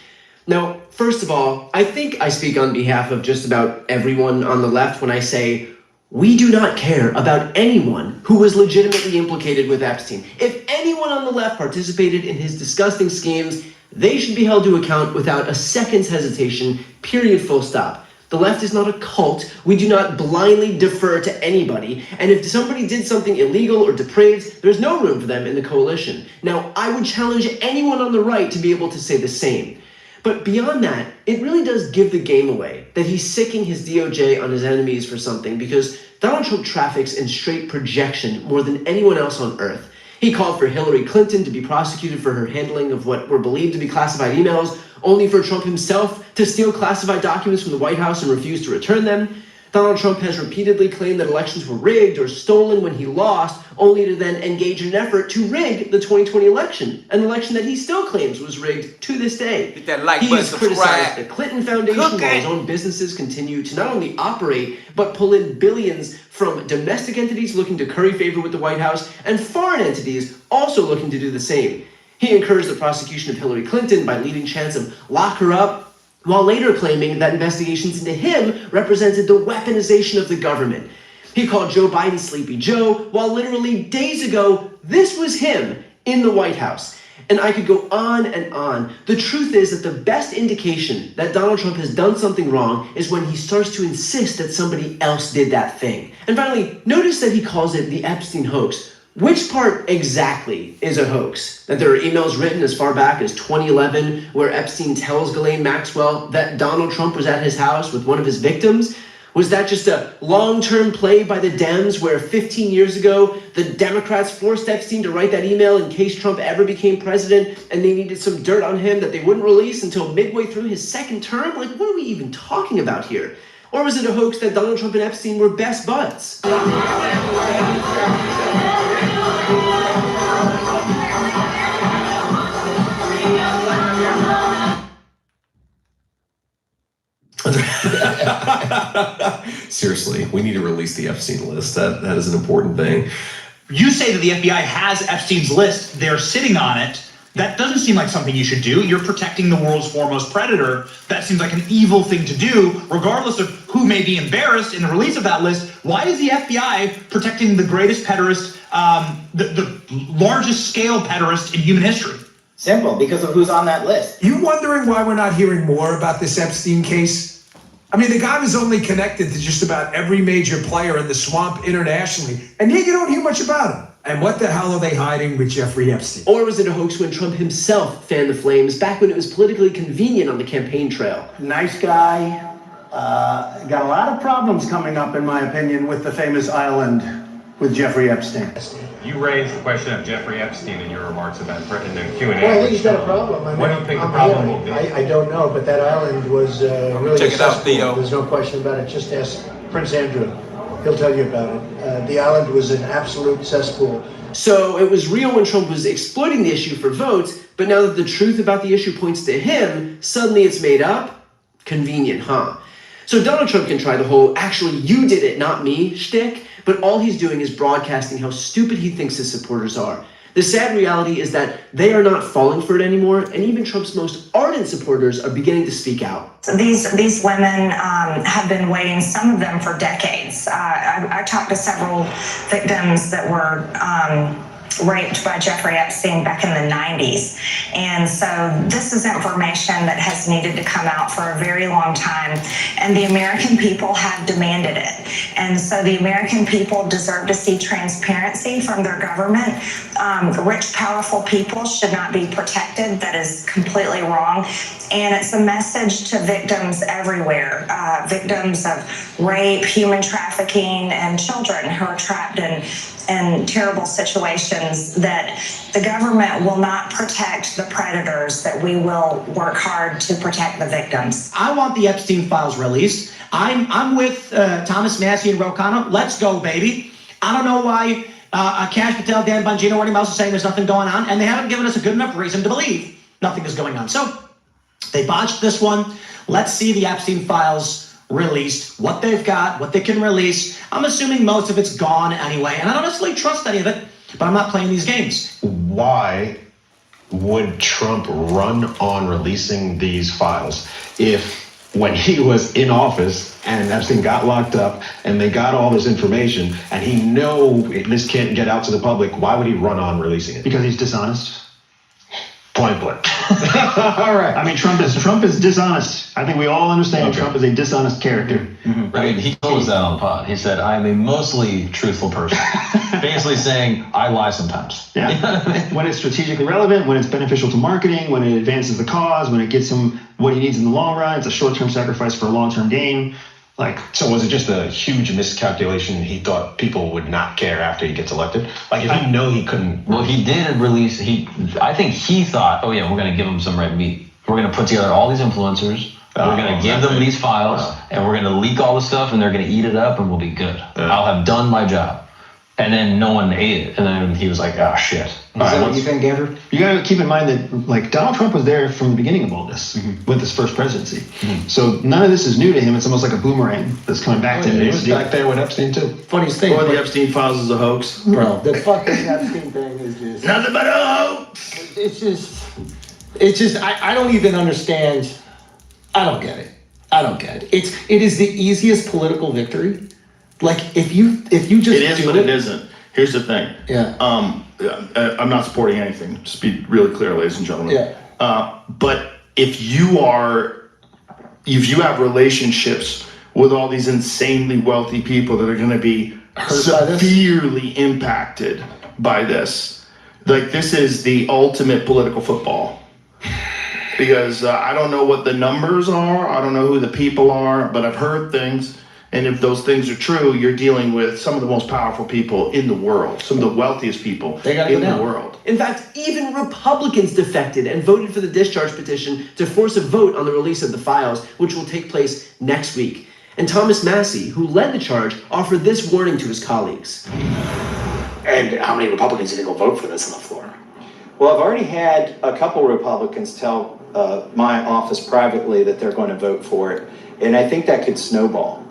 Now, first of all, I think I speak on behalf of just about everyone on the left when I say we do not care about anyone who was legitimately implicated with Epstein. If anyone on the left participated in his disgusting schemes, they should be held to account without a second's hesitation, period, full stop. The left is not a cult. We do not blindly defer to anybody. And if somebody did something illegal or depraved, there's no room for them in the coalition. Now, I would challenge anyone on the right to be able to say the same. But beyond that, it really does give the game away that he's sicking his DOJ on his enemies for something, because Donald Trump traffics in straight projection more than anyone else on earth. He called for Hillary Clinton to be prosecuted for her handling of what were believed to be classified emails, only for Trump himself to steal classified documents from the White House and refuse to return them. Donald Trump has repeatedly claimed that elections were rigged or stolen when he lost, only to then engage in an effort to rig the 2020 election, an election that he still claims was rigged to this day.
Hit that like
He
button,
has criticized
subscribe.
the Clinton Foundation while his own businesses continue to not only operate, but pull in billions from domestic entities looking to curry favor with the White House and foreign entities also looking to do the same. He encouraged the prosecution of Hillary Clinton by leading chants of "lock her up," while later claiming that investigations into him represented the weaponization of the government. He called Joe Biden Sleepy Joe, while literally days ago, this was him in the White House. And I could go on and on. The truth is that the best indication that Donald Trump has done something wrong is when he starts to insist that somebody else did that thing. And finally, notice that he calls it the Epstein hoax. Which part exactly is a hoax? That there are emails written as far back as 2011 where Epstein tells Ghislaine Maxwell that Donald Trump was at his house with one of his victims? Was that just a long-term play by the Dems where 15 years ago, the Democrats forced Epstein to write that email in case Trump ever became president and they needed some dirt on him that they wouldn't release until midway through his second term? Like, what are we even talking about here? Or was it a hoax that Donald Trump and Epstein were best buds?
Seriously, we need to release the Epstein list. That is an important thing.
You say that the FBI has Epstein's list, they're sitting on it. That doesn't seem like something you should do. You're protecting the world's foremost predator. That seems like an evil thing to do, regardless of who may be embarrassed in the release of that list. Why is the FBI protecting the greatest pederast, the largest scale pederast in human history?
Simple, because of who's on that list.
You wondering why we're not hearing more about this Epstein case? I mean, the guy was only connected to just about every major player in the swamp internationally, and yet you don't hear much about him. And what the hell are they hiding with Jeffrey Epstein?
Or was it a hoax when Trump himself fanned the flames back when it was politically convenient on the campaign trail?
Nice guy. Got a lot of problems coming up, in my opinion, with the famous island with Jeffrey Epstein.
You raised the question of Jeffrey Epstein in your remarks about in the Q&A.
Well, I think he's got a problem. I mean,
what do you think the problem will be?
I don't know, but that island was really
Check it out,
successful.
Theo.
There's no question about it. Just ask Prince Andrew. He'll tell you about it. The island was an absolute cesspool.
So it was real when Trump was exploiting the issue for votes, but now that the truth about the issue points to him, suddenly it's made up? Convenient, huh? So Donald Trump can try the whole, actually you did it, not me, shtick, but all he's doing is broadcasting how stupid he thinks his supporters are. The sad reality is that they are not falling for it anymore, and even Trump's most ardent supporters are beginning to speak out.
These women have been waiting, some of them for decades. I talked to several victims that were raped by Jeffrey Epstein back in the 90s. And so this is information that has needed to come out for a very long time, and the American people have demanded it. And so the American people deserve to see transparency from their government. Rich, powerful people should not be protected. That is completely wrong. And it's a message to victims everywhere, victims of rape, human trafficking, and children who are trapped in terrible situations, that the government will not protect the predators, that we will work hard to protect the victims.
I want the Epstein files released. I'm with Thomas Massey and Rocano. Let's go, baby. I don't know why Kash Patel, Dan Bongino, or anyone else is saying there's nothing going on, and they haven't given us a good enough reason to believe nothing is going on. So they botched this one. Let's see the Epstein files released, what they've got, what they can release. I'm assuming most of it's gone anyway, and I don't necessarily trust any of it, but I'm not playing these games.
Why would Trump run on releasing these files if when he was in office and Epstein got locked up and they got all this information and he this can't get out to the public, why would he run on releasing it?
Because he's dishonest.
Point blank.
All right. I mean, Trump is dishonest. I think we all understand Trump is a dishonest character.
I mean, he told us that on the pod. He said, I'm a mostly truthful person. Basically saying, I lie sometimes.
Yeah. When it's strategically relevant, when it's beneficial to marketing, when it advances the cause, when it gets him what he needs in the long run, it's a short-term sacrifice for a long-term gain.
So was it just a huge miscalculation? He thought people would not care after he gets elected? Like, if he know he couldn't...
Well, he did release... I think he thought, oh yeah, we're going to give him some red meat. We're going to put together all these influencers. We're going to give them these files, and we're going to leak all the stuff, and they're going to eat it up, and we'll be good. I'll have done my job. And then no one ate it. And then he was like, oh, shit.
Is that what you think, Andrew? You got to keep in mind that, Donald Trump was there from the beginning of all this with his first presidency. So none of this is new to him. It's almost like a boomerang that's coming back to him.
He was back there with Epstein, too.
Funniest thing.
Or the Epstein files is a hoax.
Bro,
The fucking Epstein thing is just...
Nothing but a hoax!
It's just, I don't even understand. I don't get it. It is the easiest political victory.
Like if you just
it is, but it isn't. Here's the thing.
Yeah.
I'm not supporting anything. Just be really clear, ladies and gentlemen.
Yeah.
But if you have relationships with all these insanely wealthy people that are going to be severely impacted by this, like this is the ultimate political football. Because I don't know what the numbers are. I don't know who the people are, but I've heard things. And if those things are true, you're dealing with some of the most powerful people in the world, some of the wealthiest people in the world.
In fact, even Republicans defected and voted for the discharge petition to force a vote on the release of the files, which will take place next week. And Thomas Massie, who led the charge, offered this warning to his colleagues.
And how many Republicans do you think will vote for this on the floor?
Well, I've already had a couple Republicans tell my office privately that they're going to vote for it. And I think that could snowball.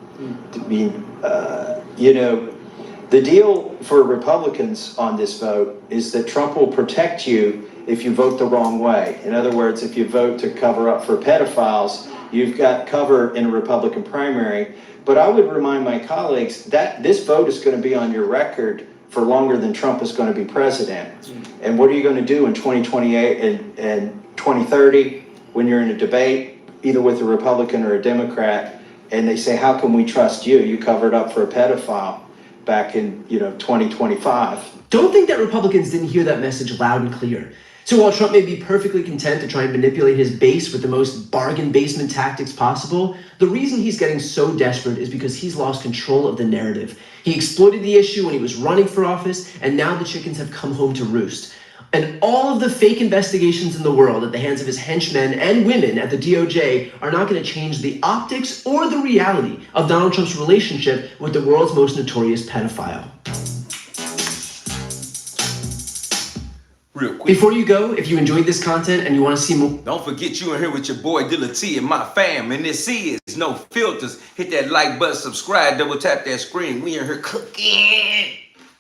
I mean, the deal for Republicans on this vote is that Trump will protect you if you vote the wrong way. In other words, if you vote to cover up for pedophiles, you've got cover in a Republican primary. But I would remind my colleagues that this vote is going to be on your record for longer than Trump is going to be president. And what are you going to do in 2028 and 2030 when you're in a debate, either with a Republican or a Democrat? And they say, how can we trust you? You covered up for a pedophile back in 2025.
Don't think that Republicans didn't hear that message loud and clear. So while Trump may be perfectly content to try and manipulate his base with the most bargain basement tactics possible, the reason he's getting so desperate is because he's lost control of the narrative. He exploited the issue when he was running for office, and now the chickens have come home to roost. And all of the fake investigations in the world at the hands of his henchmen and women at the DOJ are not going to change the optics or the reality of Donald Trump's relationship with the world's most notorious pedophile.
Real quick.
Before you go, if you enjoyed this content and you want to see more,
don't forget you in here with your boy Dilla T and my fam, and this is No Filters. Hit that like button, subscribe, double tap that screen. We in here cooking.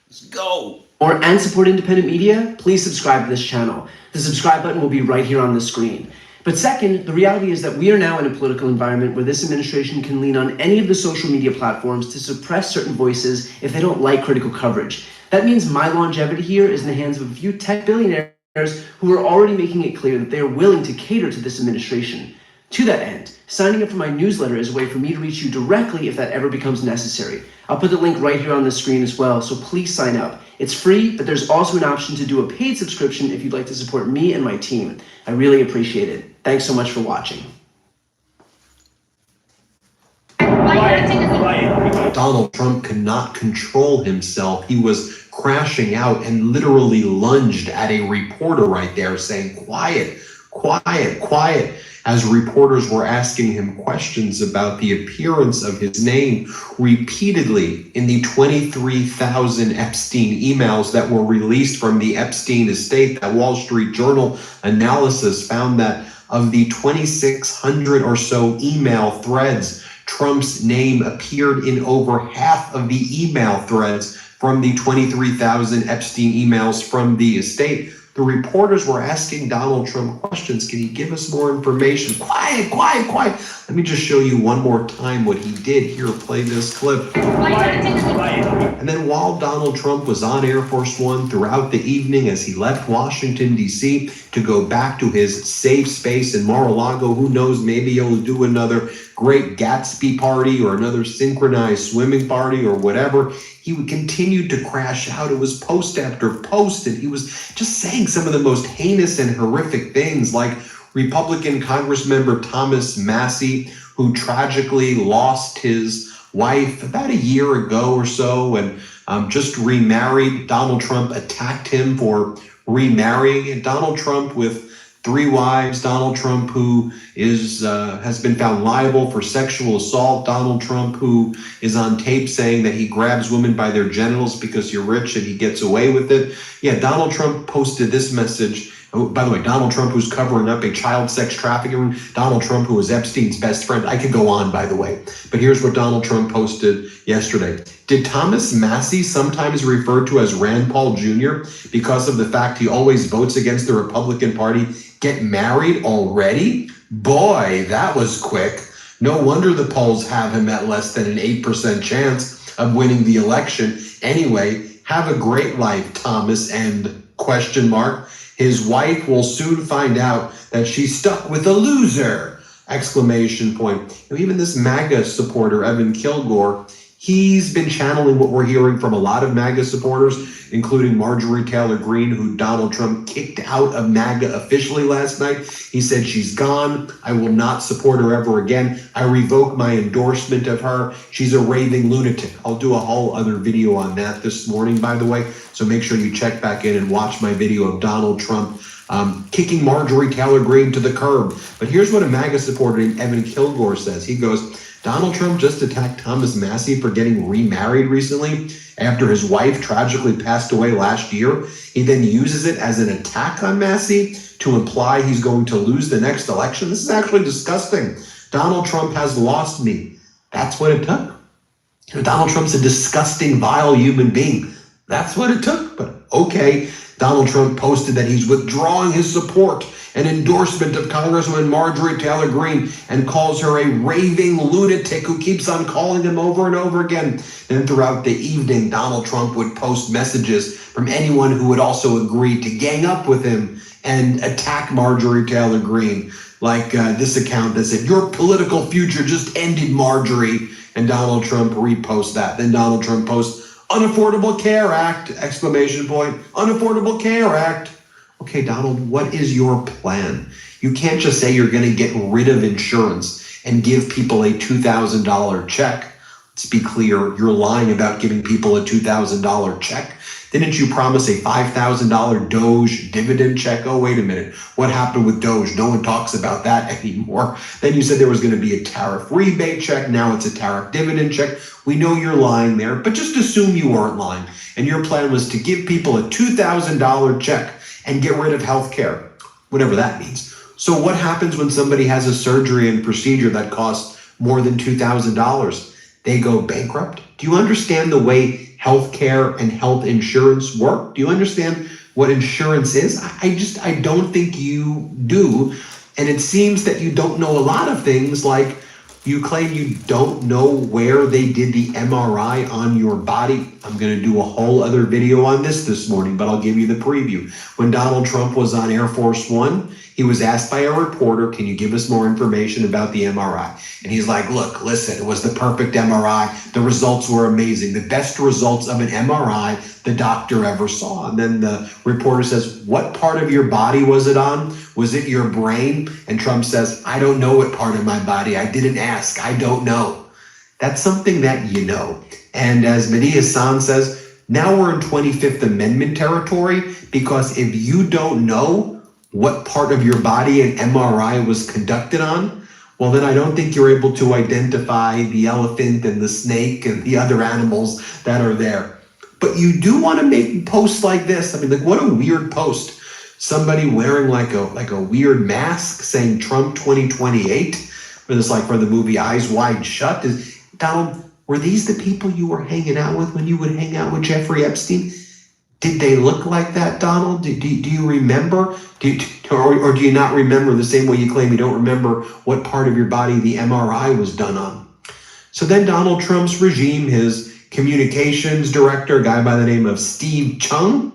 Let's go.
and support independent media, please subscribe to this channel. The subscribe button will be right here on the screen. But second, the reality is that we are now in a political environment where this administration can lean on any of the social media platforms to suppress certain voices if they don't like critical coverage. That means my longevity here is in the hands of a few tech billionaires who are already making it clear that they are willing to cater to this administration. To that end, signing up for my newsletter is a way for me to reach you directly if that ever becomes necessary. I'll put the link right here on the screen as well, so please sign up. It's free, but there's also an option to do a paid subscription if you'd like to support me and my team. I really appreciate it. Thanks so much for watching.
Donald Trump could not control himself. He was crashing out and literally lunged at a reporter right there saying, "Quiet, quiet, quiet," as reporters were asking him questions about the appearance of his name repeatedly in the 23,000 Epstein emails that were released from the Epstein estate. That Wall Street Journal analysis found that of the 2,600 or so email threads, Trump's name appeared in over half of the email threads from the 23,000 Epstein emails from the estate. The reporters were asking Donald Trump questions. Can you give us more information? Quiet, quiet, quiet. Let me just show you one more time what he did. Here, play this clip. And then while Donald Trump was on Air Force One throughout the evening as he left Washington, D.C. to go back to his safe space in Mar-a-Lago, who knows, maybe he'll do another Great Gatsby party or another synchronized swimming party or whatever. He would continue to crash out. It was post after post, and he was just saying some of the most heinous and horrific things, like Republican Congressmember Thomas Massie, who tragically lost his wife about a year ago or so and just remarried. Donald Trump attacked him for remarrying, and Donald Trump with 3 wives, Donald Trump who has been found liable for sexual assault, Donald Trump who is on tape saying that he grabs women by their genitals because you're rich and he gets away with it. Yeah, Donald Trump posted this message. Oh, by the way, Donald Trump who's covering up a child sex trafficking, Donald Trump who was Epstein's best friend. I could go on, by the way. But here's what Donald Trump posted yesterday. Did Thomas Massie, sometimes referred to as Rand Paul Jr., because of the fact he always votes against the Republican Party, get married already? Boy, that was quick. No wonder the polls have him at less than an 8% chance. of winning the election. Anyway, have a great life, Thomas, and ? His wife will soon find out that she's stuck with a loser! ! Even this MAGA supporter, Evan Kilgore, he's been channeling what we're hearing from a lot of MAGA supporters, including Marjorie Taylor Greene, who Donald Trump kicked out of MAGA officially last night. He said, she's gone. I will not support her ever again. I revoke my endorsement of her. She's a raving lunatic. I'll do a whole other video on that this morning, by the way. So make sure you check back in and watch my video of Donald Trump kicking Marjorie Taylor Greene to the curb. But here's what a MAGA supporter named Evan Kilgore says. He goes, Donald Trump just attacked Thomas Massie for getting remarried recently after his wife tragically passed away last year. He then uses it as an attack on Massie to imply he's going to lose the next election. This is actually disgusting. Donald Trump has lost me. That's what it took. Donald Trump's a disgusting, vile human being. That's what it took. But okay, Donald Trump posted that he's withdrawing his support and endorsement of Congresswoman Marjorie Taylor Greene and calls her a raving lunatic who keeps on calling him over and over again. Then throughout the evening, Donald Trump would post messages from anyone who would also agree to gang up with him and attack Marjorie Taylor Greene. Like this account that said, your political future just ended, Marjorie. And Donald Trump reposts that. Then Donald Trump posts, Unaffordable Care Act, ! Unaffordable Care Act. Okay, Donald, what is your plan? You can't just say you're going to get rid of insurance and give people a $2,000 check. Let's be clear, you're lying about giving people a $2,000 check. Didn't you promise a $5,000 Doge dividend check? Oh, wait a minute. What happened with Doge? No one talks about that anymore. Then you said there was going to be a tariff rebate check. Now it's a tariff dividend check. We know you're lying there, but just assume you weren't lying. And your plan was to give people a $2,000 check and get rid of health care, whatever that means. So what happens when somebody has a surgery and procedure that costs more than $2,000? They go bankrupt? Do you understand the way healthcare and health insurance work? Do you understand what insurance is? I don't think you do. And it seems that you don't know a lot of things, like you claim you don't know where they did the MRI on your body. I'm going to do a whole other video on this morning, but I'll give you the preview. When Donald Trump was on Air Force One, he was asked by a reporter, can you give us more information about the MRI? And he's like, look, listen, it was the perfect MRI. The results were amazing. The best results of an MRI the doctor ever saw. And then the reporter says, what part of your body was it on? Was it your brain? And Trump says, I don't know what part of my body. I didn't ask. I don't know. That's something that you know. And as Mehdi Hassan says, now we're in 25th Amendment territory, because if you don't know what part of your body an MRI was conducted on, well, then I don't think you're able to identify the elephant and the snake and the other animals that are there. But you do want to make posts like this. I mean, like, what a weird post. Somebody wearing like a weird mask saying Trump 2028, for this, like, for the movie Eyes Wide Shut. Donald, were these the people you were hanging out with when you would hang out with Jeffrey Epstein? Did they look like that, Donald? Do you remember? Or do you not remember, the same way you claim you don't remember what part of your body the MRI was done on? So then Donald Trump's regime, his communications director, a guy by the name of Steve Chung,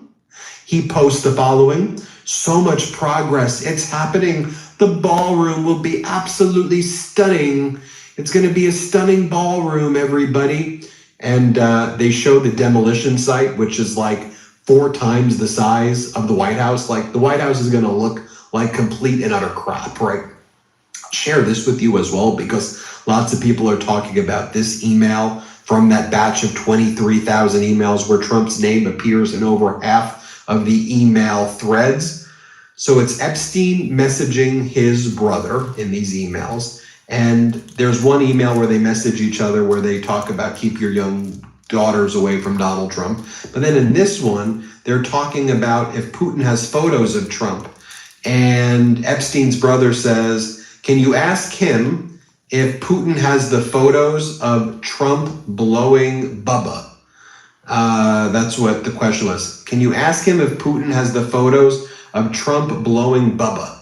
he posts the following: so much progress, it's happening. The ballroom will be absolutely stunning. It's going to be a stunning ballroom, everybody. And they show the demolition site, which is like 4 times the size of the White House. Like, the White House is going to look like complete and utter crap, right? I'll share this with you as well, because lots of people are talking about this email from that batch of 23,000 emails where Trump's name appears in over half of the email threads. So it's Epstein messaging his brother in these emails. And there's one email where they message each other where they talk about keep your young daughters away from Donald Trump. But then in this one, they're talking about if Putin has photos of Trump. And Epstein's brother says, can you ask him if Putin has the photos of Trump blowing Bubba? That's what the question was. Can you ask him if Putin has the photos of Trump blowing Bubba?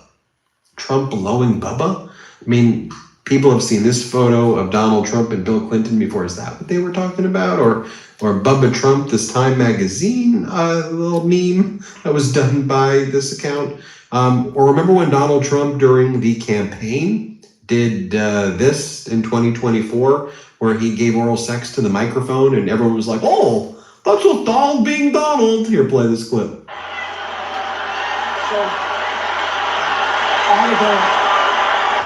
Trump blowing Bubba? I mean, People have seen this photo of Donald Trump and Bill Clinton before. Is that what they were talking about? Or Bubba Trump, this Time magazine little meme that was done by this account? Or remember when Donald Trump during the campaign did this in 2024, where he gave oral sex to the microphone and everyone was like, oh, that's just Donald being Donald. Here, play this clip.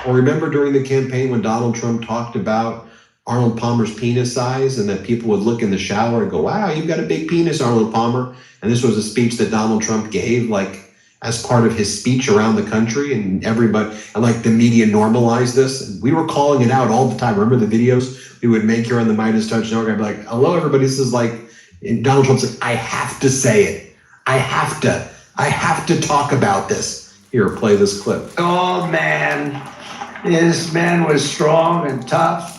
Or remember during the campaign when Donald Trump talked about Arnold Palmer's penis size and that people would look in the shower and go, wow, you've got a big penis, Arnold Palmer. And this was a speech that Donald Trump gave like as part of his speech around the country, and everybody, and like the media normalized this. And we were calling it out all the time. Remember the videos we would make here on the Midas Touch Network? I'd be like, hello, everybody. This is like, and Donald Trump said, I have to say it. I have to talk about this. Here, play this clip.
Oh, man. This man was strong and tough.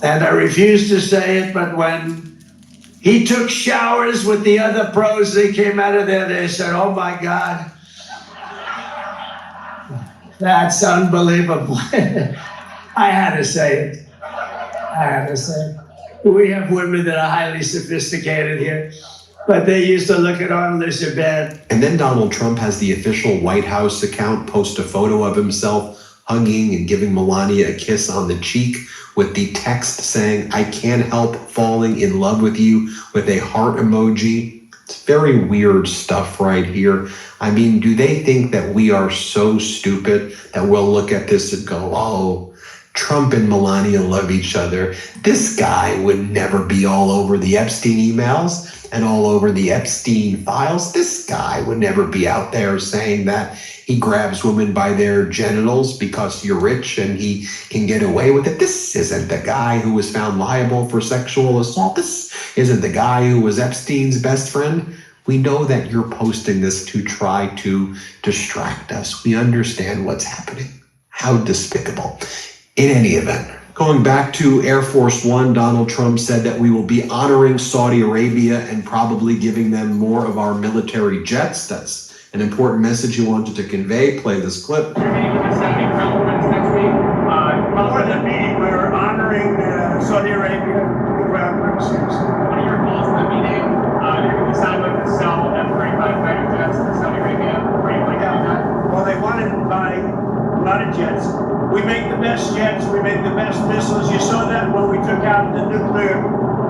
And I refuse to say it, but when he took showers with the other pros, they came out of there, they said, oh my God, that's unbelievable. I had to say it. We have women that are highly sophisticated here, but they used to look at Arnold and say, bad.
And then Donald Trump has the official White House account post a photo of himself hugging and giving Melania a kiss on the cheek with the text saying, I can't help falling in love with you, with a heart emoji. It's very weird stuff right here. I mean, do they think that we are so stupid that we'll look at this and go, oh, Trump and Melania love each other. This guy would never be all over the Epstein emails and all over the Epstein files. This guy would never be out there saying that he grabs women by their genitals because you're rich and he can get away with it. This isn't the guy who was found liable for sexual assault. This isn't the guy who was Epstein's best friend. We know that you're posting this to try to distract us. We understand what's happening. How despicable. In any event, going back to Air Force One, Donald Trump said that we will be honoring Saudi Arabia and probably giving them more of our military jets. That's an important message he wanted to convey. Play this clip.
Before the meeting, we were honoring Saudi Arabia, the ground princes. What are your goals for the meeting? You're deciding to sell F-35 fighter jets to Saudi Arabia. Are you going to do that? Well, they wanted to buy a lot of jets. We make the best jets. We make the best missiles. You saw that when we took out the nuclear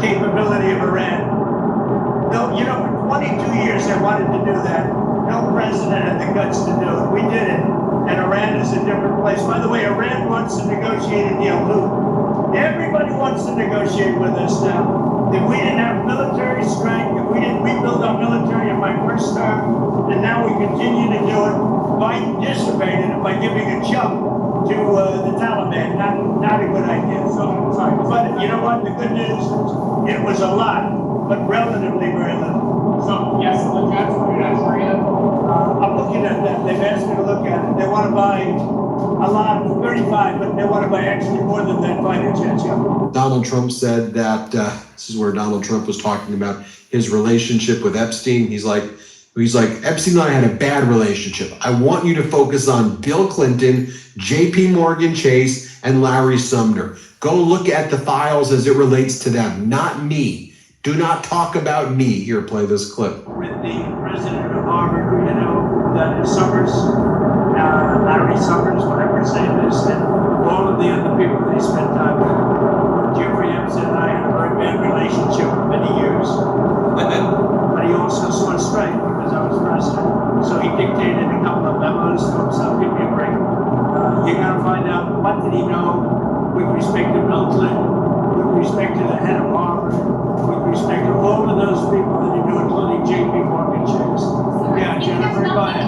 capability of Iran. No, you know, for 22 years they wanted to do that. No president had the guts to do it. We did it. And Iran is a different place. By the way, Iran wants to negotiate a deal too. Everybody wants to negotiate with us now. If we didn't have military strength, if we didn't rebuild our military in my first term, and now we continue to do it, Biden dissipated it by giving a jump to the Taliban. Not a good idea. So, sorry. But you know what? The good news is it was a lot, but relatively very little. So, yes, the jets for Korea. I'm looking at that. They've asked me to look at it. They want to buy a lot, 35, but they want to buy actually more than that fighter jets. Yeah.
Donald Trump said that, this is where Donald Trump was talking about his relationship with Epstein. He's like, Epstein and I had a bad relationship. I want you to focus on Bill Clinton, JP Morgan Chase, and Larry Sumner. Go look at the files as it relates to them, not me. Do not talk about me. Here, play this clip.
With the president of Harvard, who you know, that is Summers, Larry Summers, whatever his name is, and all of the other people that he spent time with. Jeffrey Epstein and I had a very bad relationship for many years. But he also saw straight because I was president. So he dictated a couple of memos to himself. Give me a break. You got to find out what did he know with respect to Bill Clinton, with respect to the head of Harvard, with respect to all of those people that he knew, including JP Morgan Chase. Yeah, Jennifer, go ahead.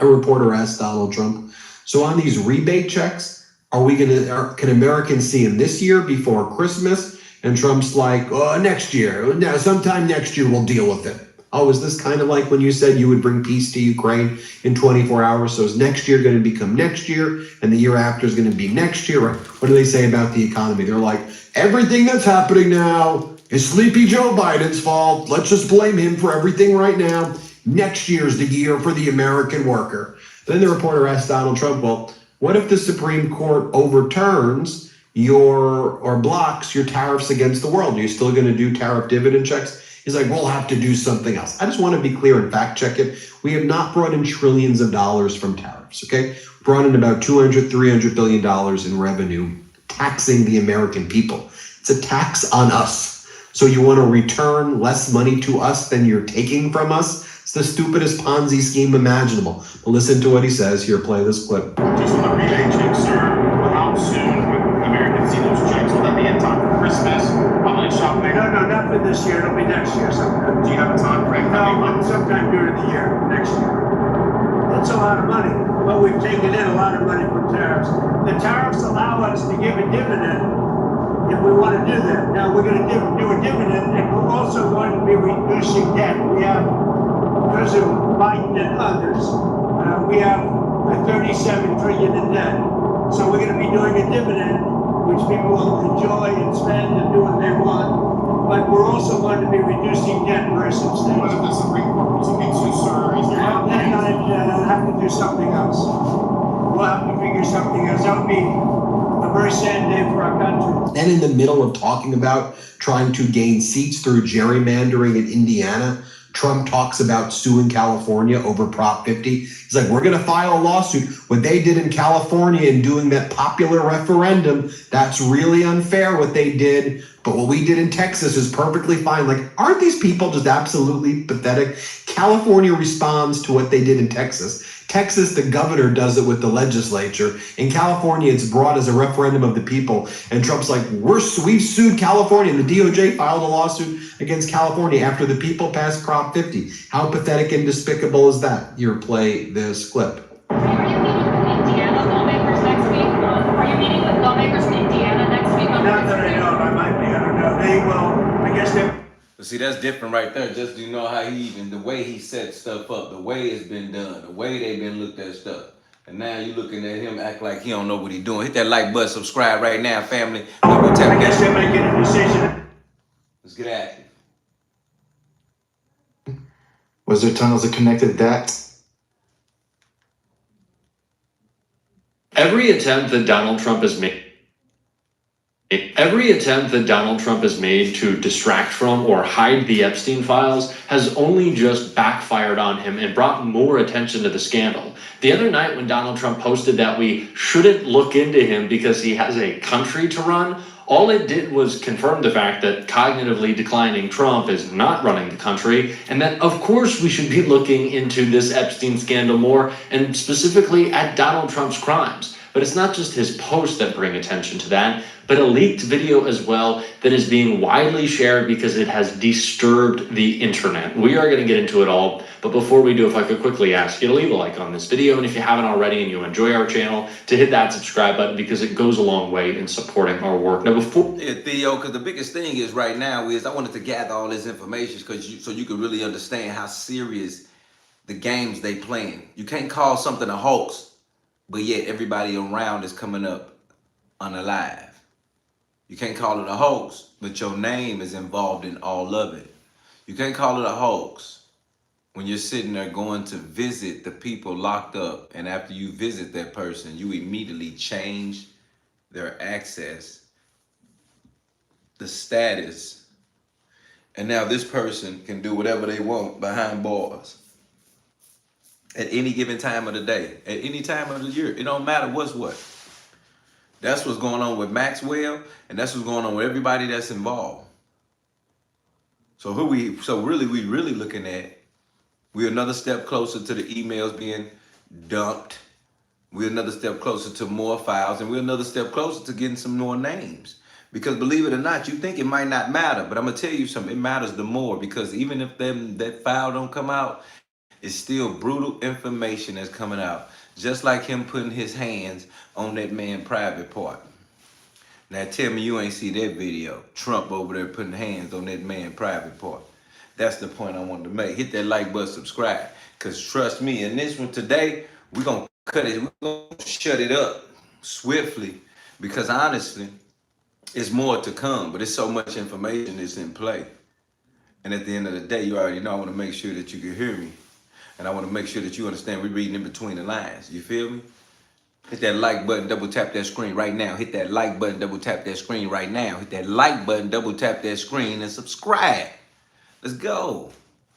A reporter asked Donald Trump, so on these rebate checks, can Americans see them this year before Christmas? And Trump's like, oh, next year. No, sometime next year we'll deal with it. Oh, is this kind of like when you said you would bring peace to Ukraine in 24 hours? So is next year going to become next year and the year after is going to be next year? What do they say about the economy? They're like, everything that's happening now is Sleepy Joe Biden's fault. Let's just blame him for everything right now. Next year's the year for the American worker. Then the reporter asked Donald Trump, well, what if the Supreme Court overturns or blocks your tariffs against the world? Are you still going to do tariff dividend checks? He's like, we'll have to do something else. I just want to be clear and fact check it. We have not brought in trillions of dollars from tariffs, okay? Brought in about $200-300 billion in revenue, taxing the American people. It's a tax on us. So you want to return less money to us than you're taking from us? It's the stupidest Ponzi scheme imaginable. But listen to what he says. Here, play this clip.
Just on the rebate checks, sir, how soon would Americans see those checks? Will that be in time for Christmas? Online shopping?
No, not for this year. It'll be next year sometime.
Do you have a time frame?
No, sometime during the year, next year. That's a lot of money. But we've taken in a lot of money from tariffs. The tariffs allow us to give a dividend if we want to do that. Now, we're going to do a dividend, and we're also going to be reducing debt. We have, because of Biden and others, we have a $37 trillion in debt. So we're going to be doing a dividend, which people will enjoy and spend and do what they want. But we're also going to be reducing debt very substantially.
What if the Supreme Court rules against you, sir? Is there
Then I'd have to do something else. We'll have to figure something else. That would be a very sad day for our country.
And in the middle of talking about trying to gain seats through gerrymandering in Indiana, Trump talks about suing California over Prop 50. He's like, we're going to file a lawsuit. What they did in California in doing that popular referendum, that's really unfair what they did. But what we did in Texas is perfectly fine. Like, aren't these people just absolutely pathetic? California responds to what they did in Texas. Texas, the governor does it with the legislature. In California, it's brought as a referendum of the people. And Trump's like, we've sued California. And the DOJ filed a lawsuit against California after the people passed Prop 50. How pathetic and despicable is that? Here, play this clip.
Are you meeting with lawmakers from Indiana next week?
Not that I know. I might be. I don't know. They will. I guess they.
But see, that's different right there. Just you know how the way he set stuff up, the way it's been done, the way they've been looked at stuff. And now you looking at him act like he don't know what he's doing. Hit that like button, subscribe right now, family.
I guess they might get a decision.
Let's get active.
Was there tunnels that connected that?
Every attempt that Donald Trump has made to distract from or hide the Epstein files has only just backfired on him and brought more attention to the scandal. The other night when Donald Trump posted that we shouldn't look into him because he has a country to run, all it did was confirm the fact that cognitively declining Trump is not running the country, and that of course we should be looking into this Epstein scandal more, and specifically at Donald Trump's crimes. But it's not just his posts that bring attention to that, but a leaked video as well that is being widely shared because it has disturbed the internet. We are going to get into it all, but before we do, if I could quickly ask you to leave a like on this video, and if you haven't already and you enjoy our channel, to hit that subscribe button because it goes a long way in supporting our work. Now before...
Yeah, Theo, because the biggest thing is right now is I wanted to gather all this information so you could really understand how serious the games they playing. You can't call something a hoax, but yet everybody around is coming up unalive. You can't call it a hoax, but your name is involved in all of it. You can't call it a hoax when you're sitting there going to visit the people locked up, and after you visit that person, you immediately change their access, the status, and now this person can do whatever they want behind bars at any given time of the day, at any time of the year. It don't matter what's what. That's what's going on with Maxwell, and that's what's going on with everybody that's involved. So we really looking at, we're another step closer to the emails being dumped. We're another step closer to more files, and we're another step closer to getting some more names. Because believe it or not, you think it might not matter, but I'm gonna tell you something, it matters the more, because even if that file don't come out, it's still brutal information that's coming out. Just like him putting his hands on that man's private part. Now tell me you ain't see that video. Trump over there putting hands on that man's private part. That's the point I wanted to make. Hit that like button, subscribe. Because trust me, in this one today, we're going to cut it. We're going to shut it up swiftly. Because honestly, it's more to come. But it's so much information that's in play. And at the end of the day, you already know I want to make sure that you can hear me. And I want to make sure that you understand we're reading in between the lines. You feel me? Hit that like button, double tap that screen right now. Hit that like button, double tap that screen right now. Hit that like button, double tap that screen, and subscribe. Let's go.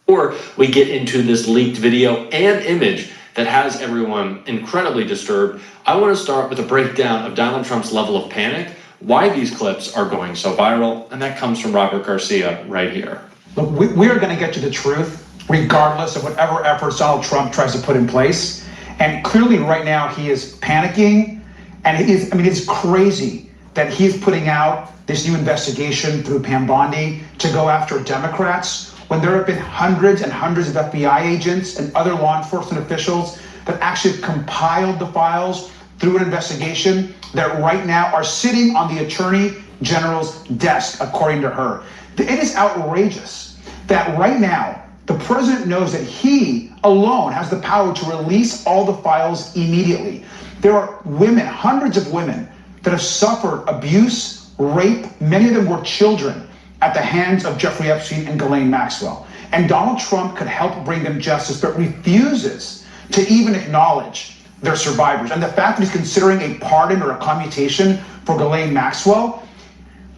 Before we get into this leaked video and image that has everyone incredibly disturbed, I want to start with a breakdown of Donald Trump's level of panic, why these clips are going so viral, and that comes from Robert Garcia right here.
Look, we are going to get to the truth, regardless of whatever efforts Donald Trump tries to put in place. And clearly right now he is panicking, and it's crazy that he's putting out this new investigation through Bondi to go after Democrats when there have been hundreds and hundreds of FBI agents and other law enforcement officials that actually have compiled the files through an investigation that right now are sitting on the Attorney General's desk, according to her. It is outrageous that right now the president knows that he alone has the power to release all the files immediately. There are women, hundreds of women, that have suffered abuse, rape, many of them were children, at the hands of Jeffrey Epstein and Ghislaine Maxwell. And Donald Trump could help bring them justice, but refuses to even acknowledge their survivors. And the fact that he's considering a pardon or a commutation for Ghislaine Maxwell,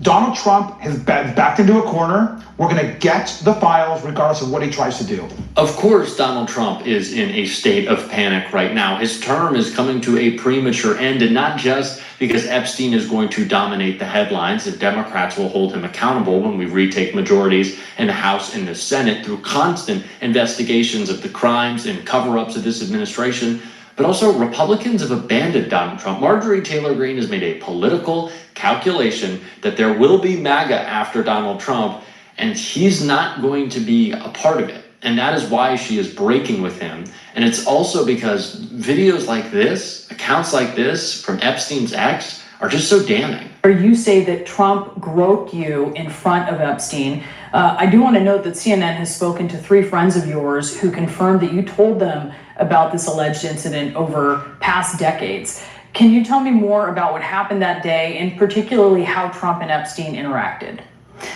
Donald Trump has backed into a corner. We're going to get the files regardless of what he tries to do.
Of course, Donald Trump is in a state of panic right now. His term is coming to a premature end, and not just because Epstein is going to dominate the headlines and Democrats will hold him accountable when we retake majorities in the House and the Senate through constant investigations of the crimes and cover-ups of this administration, but also Republicans have abandoned Donald Trump. Marjorie Taylor Greene has made a political calculation that there will be MAGA after Donald Trump, and he's not going to be a part of it. And that is why she is breaking with him. And it's also because videos like this, accounts like this from Epstein's ex, are just so damning.
You say that Trump groped you in front of Epstein. I do want to note that CNN has spoken to 3 friends of yours who confirmed that you told them about this alleged incident over past decades. Can you tell me more about what happened that day, and particularly how Trump and Epstein interacted?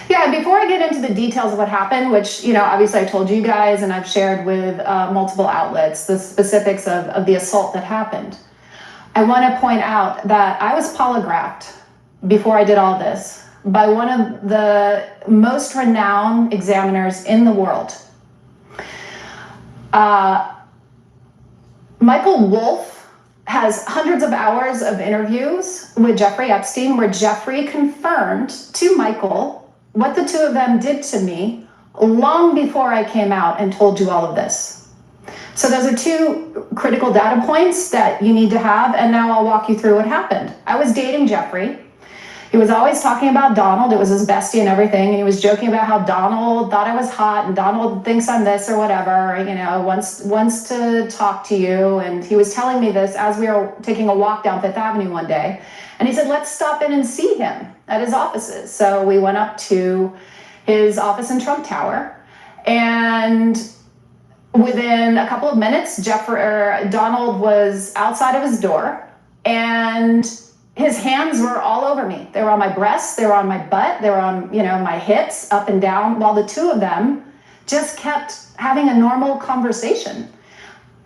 Yeah, before I get into the details of what happened, which, obviously I told you guys and I've shared with multiple outlets, the specifics of the assault that happened, I want to point out that I was polygraphed before I did all this by one of the most renowned examiners in the world. Michael Wolff has hundreds of hours of interviews with Jeffrey Epstein where Jeffrey confirmed to Michael what the two of them did to me long before I came out and told you all of this. So those are 2 critical data points that you need to have, and now I'll walk you through what happened. I was dating Jeffrey. He was always talking about Donald. It was his bestie and everything. And he was joking about how Donald thought I was hot and Donald thinks I'm this or whatever, wants to talk to you. And he was telling me this as we were taking a walk down Fifth Avenue one day. And he said, let's stop in and see him at his offices. So we went up to his office in Trump Tower. And within a couple of minutes, Donald was outside of his door, and his hands were all over me. They were on my breasts, they were on my butt, they were on, my hips, up and down, while the two of them just kept having a normal conversation.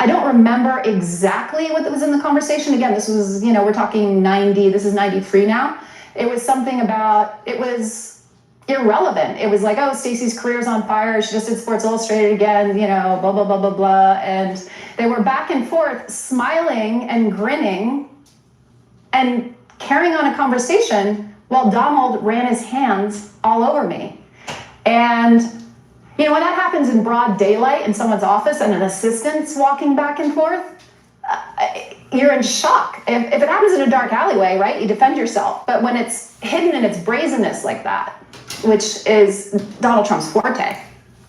I don't remember exactly what was in the conversation. Again, this was, we're talking 90, this is 93 now. It was something about, it was irrelevant. It was like, oh, Stacey's career's on fire. She just did Sports Illustrated again, blah, blah, blah, blah, blah. And they were back and forth, smiling and grinning and carrying on a conversation while Donald ran his hands all over me. And, when that happens in broad daylight in someone's office and an assistant's walking back and forth, you're in shock. If it happens in a dark alleyway, right, you defend yourself. But when it's hidden in its brazenness like that, which is Donald Trump's forte.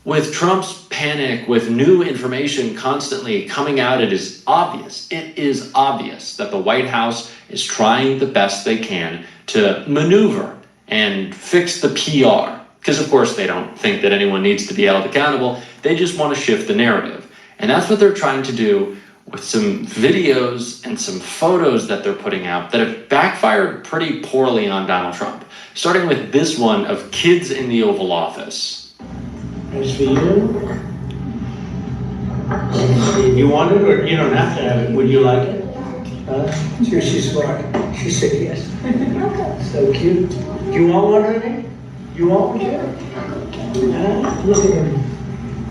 With Trump's panic, with new information constantly coming out, it is obvious that the White House is trying the best they can to maneuver and fix the PR. Because, of course, they don't think that anyone needs to be held accountable. They just want to shift the narrative. And that's what they're trying to do with some videos and some photos that they're putting out that have backfired pretty poorly on Donald Trump. Starting with this one of kids in the Oval Office.
As for you,
You want it or you don't have to have it? Would you like it?
She's smart. She said yes.
So cute. Do you want one, honey? You want one? Look at him.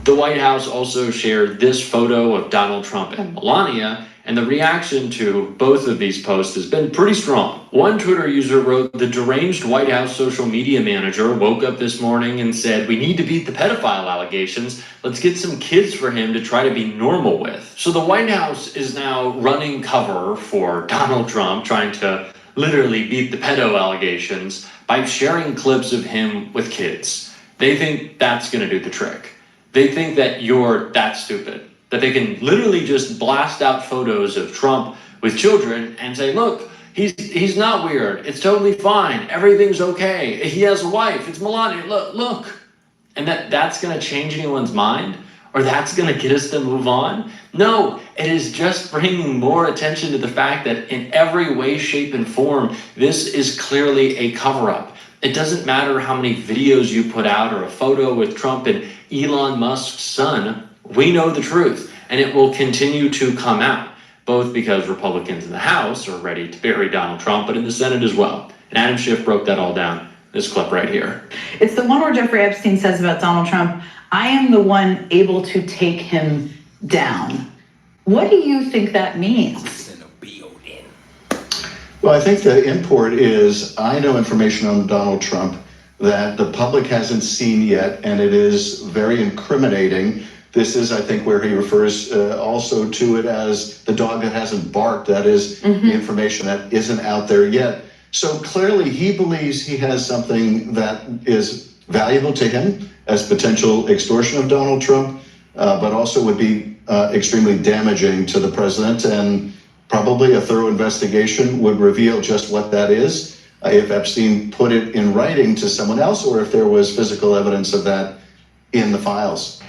The White House also shared this photo of Donald Trump and Melania, and the reaction to both of these posts has been pretty strong. One Twitter user wrote, "The deranged White House social media manager woke up this morning and said, 'We need to beat the pedophile allegations. Let's get some kids for him to try to be normal with.'" So the White House is now running cover for Donald Trump, trying to literally beat the pedo allegations by sharing clips of him with kids. They think that's going to do the trick. They think that you're that stupid, that they can literally just blast out photos of Trump with children and say, look, he's not weird. It's totally fine. Everything's okay. He has a wife. It's Melania. Look. And that's going to change anyone's mind? Or that's going to get us to move on? No, it is just bringing more attention to the fact that in every way, shape, and form, this is clearly a cover-up. It doesn't matter how many videos you put out or a photo with Trump and Elon Musk's son. We know the truth, and it will continue to come out, both because Republicans in the House are ready to bury Donald Trump, but in the Senate as well. And Adam Schiff broke that all down. This clip right here.
It's the one where Jeffrey Epstein says about Donald Trump, "I am the one able to take him down." What do you think that means?
Well, I think the import is I know information on Donald Trump that the public hasn't seen yet, and it is very incriminating. This is, I think, where he refers also to it as the dog that hasn't barked. That is the information that isn't out there yet. So clearly he believes he has something that is valuable to him as potential extortion of Donald Trump, but also would be extremely damaging to the president, and probably a thorough investigation would reveal just what that is. If Epstein put it in writing to someone else, or if there was physical evidence of that in the files.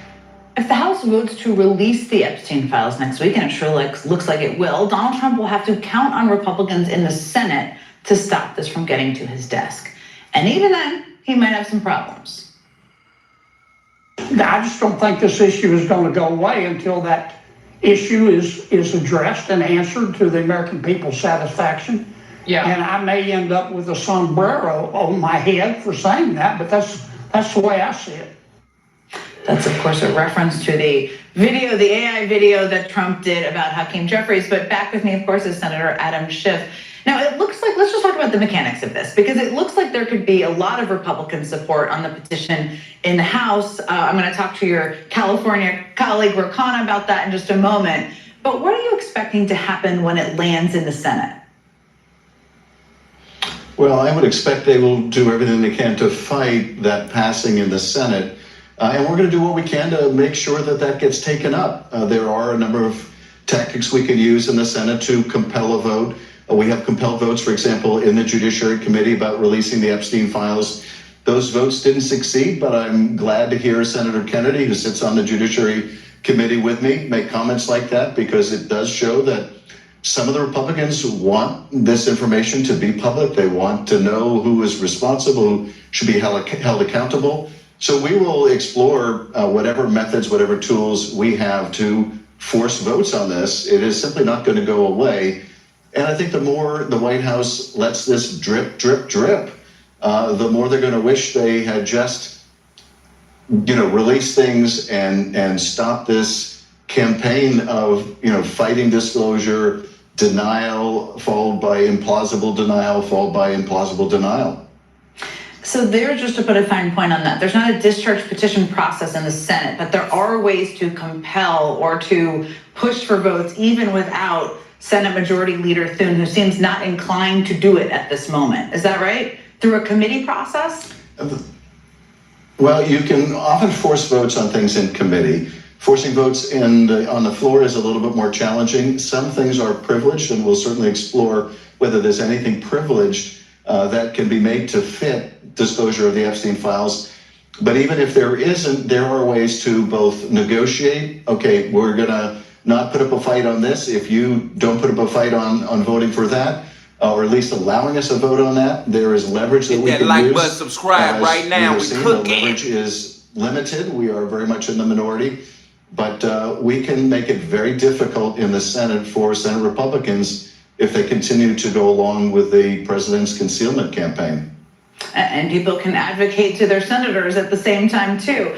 If the House votes to release the Epstein files next week, and it sure looks like it will, Donald Trump will have to count on Republicans in the Senate to stop this from getting to his desk. And even then, he might have some problems.
I just don't think this issue is going to go away until that issue is addressed and answered to the American people's satisfaction. Yeah. And I may end up with a sombrero on my head for saying that, but that's the way I see it.
That's, of course, a reference to the video, the AI video that Trump did about Hakeem Jeffries. But back with me, of course, is Senator Adam Schiff. Now, it looks like, let's just talk about the mechanics of this, because it looks like there could be a lot of Republican support on the petition in the House. I'm going to talk to your California colleague, Rokana, about that in just a moment. But what are you expecting to happen when it lands in the Senate?
Well, I would expect they will do everything they can to fight that passing in the Senate. And we're going to do what we can to make sure that that gets taken up. There are a number of tactics we could use in the Senate to compel a vote. We have compelled votes, for example, in the Judiciary Committee about releasing the Epstein files. Those votes didn't succeed, but I'm glad to hear Senator Kennedy, who sits on the Judiciary Committee with me, make comments like that, because it does show that some of the Republicans want this information to be public. They want to know who is responsible, who should be held accountable. So we will explore whatever methods, whatever tools we have to force votes on this. It is simply not going to go away. And I think the more the White House lets this drip, drip, drip, the more they're going to wish they had just, released things and stopped this campaign of, fighting disclosure, denial, followed by implausible denial, followed by implausible denial.
So there, just to put a fine point on that, there's not a discharge petition process in the Senate, but there are ways to compel or to push for votes even without Senate Majority Leader Thune, who seems not inclined to do it at this moment. Is that right? Through a committee process?
Well, you can often force votes on things in committee. Forcing votes on the floor is a little bit more challenging. Some things are privileged, and we'll certainly explore whether there's anything privileged that can be made to fit disclosure of the Epstein files. But even if there isn't, there are ways to both negotiate. Okay, we're going to not put up a fight on this if you don't put up a fight on voting for that, or at least allowing us a vote on that. There is leverage that we can use. Hit that like button, subscribe right now. We cooking. The leverage is limited. We are very much in the minority.
But we can make it very difficult in the Senate for Senate Republicans if they continue to go along with the president's concealment campaign.
And people can advocate to their senators at the same time too.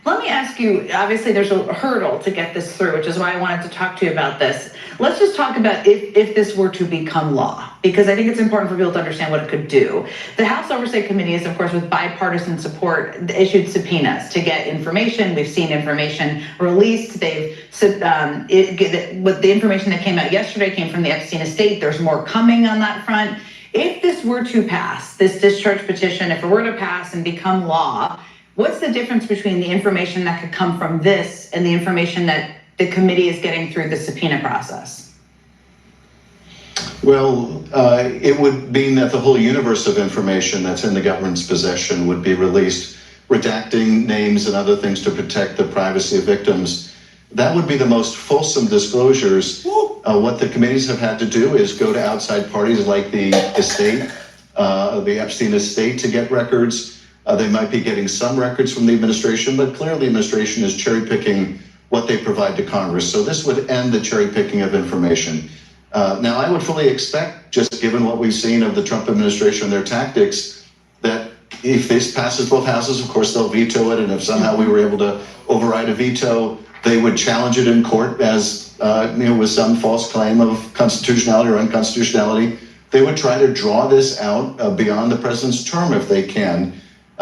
Let me ask you, obviously there's a hurdle to get this through, which is why I wanted to talk to you about this. Let's just talk about if this were to become law, because I think it's important for people to understand what it could do. The House Oversight Committee is, of course, with bipartisan support, issued subpoenas to get information. We've seen information released. The information that came out yesterday came from the Epstein estate. There's more coming on that front. If this were to pass, this discharge petition, if it were to pass and become law, what's the difference between the information that could come from this and the information that the committee is getting through the subpoena process?
Well, it would mean that the whole universe of information that's in the government's possession would be released, redacting names and other things to protect the privacy of victims. That would be the most fulsome disclosures. What the committees have had to do is go to outside parties like the estate, the Epstein estate, to get records. They might be getting some records from the administration, but clearly the administration is cherry picking what they provide to Congress. So this would end the cherry picking of information. Now, I would fully expect, just given what we've seen of the Trump administration and their tactics, that if this passes both houses, of course, they'll veto it. And if somehow we were able to override a veto, they would challenge it in court as, with some false claim of constitutionality or unconstitutionality. They would try to draw this out beyond the president's term if they can.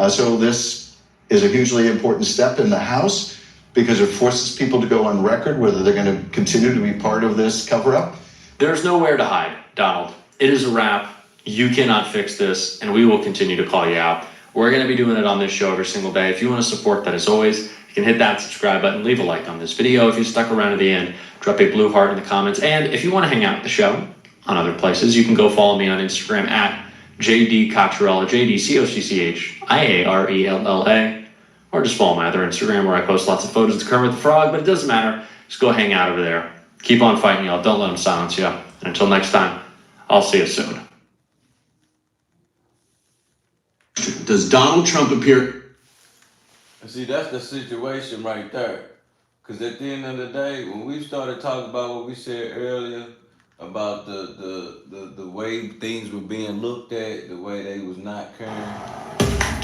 So this is a hugely important step in the House because it forces people to go on record whether they're going to continue to be part of this cover-up.
There's nowhere to hide, Donald. It is a wrap. You cannot fix this, and we will continue to call you out. We're going to be doing it on this show every single day. If you want to support that, as always, you can hit that subscribe button, leave a like on this video. If you stuck around to the end, drop a blue heart in the comments. And if you want to hang out with the show on other places, you can go follow me on Instagram at JD Cocciarella, JDCOCCHIARELLA, or just follow my other Instagram where I post lots of photos of Kermit the Frog, but it doesn't matter. Just go hang out over there. Keep on fighting, y'all. Don't let them silence you. And until next time, I'll see you soon.
Does Donald Trump appear? See, that's the situation right there. Because at the end of the day, when we started talking about what we said earlier about the way things were being looked at, the way they was not caring.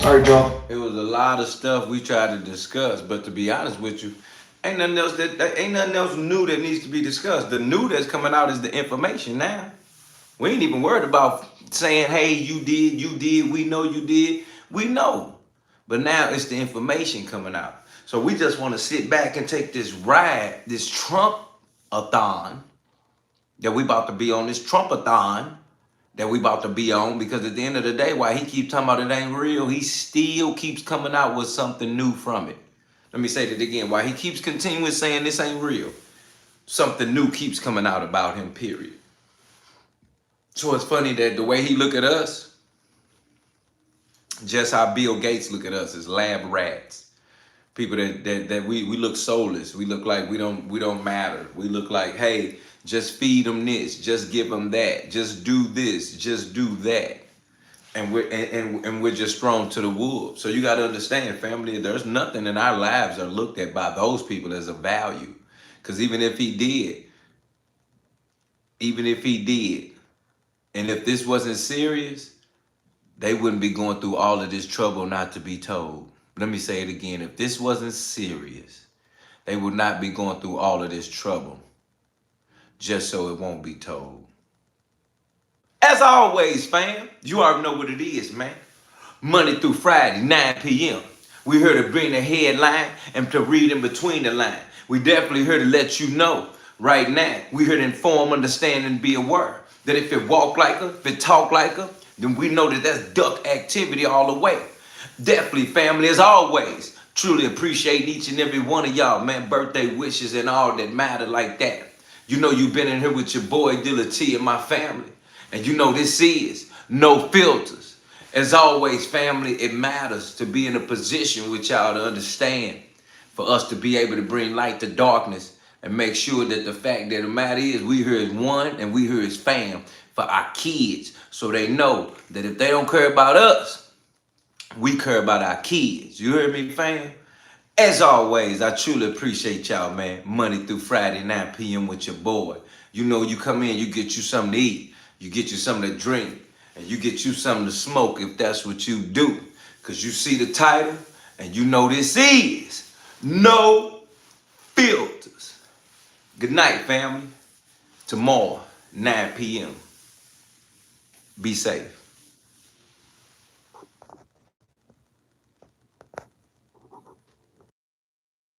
All right, Joe.
It was a lot of stuff we tried to discuss, but to be honest with you, ain't nothing else new that needs to be discussed. The new that's coming out is the information now. We ain't even worried about saying, hey, you did, we know you did. We know. But now it's the information coming out. So we just want to sit back and take this ride, this Trump-a-thon that we about to be on, this Trump-a-thon that we about to be on, because at the end of the day, while he keeps talking about it ain't real, he still keeps coming out with something new from it. Let me say that again. While he keeps continuing saying this ain't real, something new keeps coming out about him, period. So it's funny that the way he look at us, just how Bill Gates look at us as lab rats. People that we look soulless. We look like we don't matter. We look like, hey, just feed them this, just give them that, just do this, just do that. And we're just thrown to the wolves. So you got to understand, family, there's nothing in our lives are looked at by those people as a value. Because even if he did, and if this wasn't serious, they wouldn't be going through all of this trouble not to be told. Let me say it again. If this wasn't serious, they would not be going through all of this trouble just so it won't be told. As always, fam, you already know what it is, man. Monday through Friday, 9 p.m. We're here to bring the headline and to read in between the line. We definitely here to let you know right now. We're here to inform, understand, and be aware that if it walk like her, if it talk like her, then we know that that's duck activity all the way. Definitely, family, as always, truly appreciate each and every one of y'all, man. Birthday wishes and all that matter like that. You know you've been in here with your boy Dilla T and my family. And you know this is No Filters. As always, family, it matters to be in a position with y'all to understand, for us to be able to bring light to darkness and make sure that the fact that the matter is we here as one and we here as fam for our kids, so they know that if they don't care about us, we care about our kids. You heard me, fam? As always, I truly appreciate y'all, man. Monday through Friday, 9 p.m. with your boy. You know, you come in, you get you something to eat, you get you something to drink, and you get you something to smoke if that's what you do. Because you see the title, and you know this is No Filters. Good night, family. Tomorrow, 9 p.m. Be safe.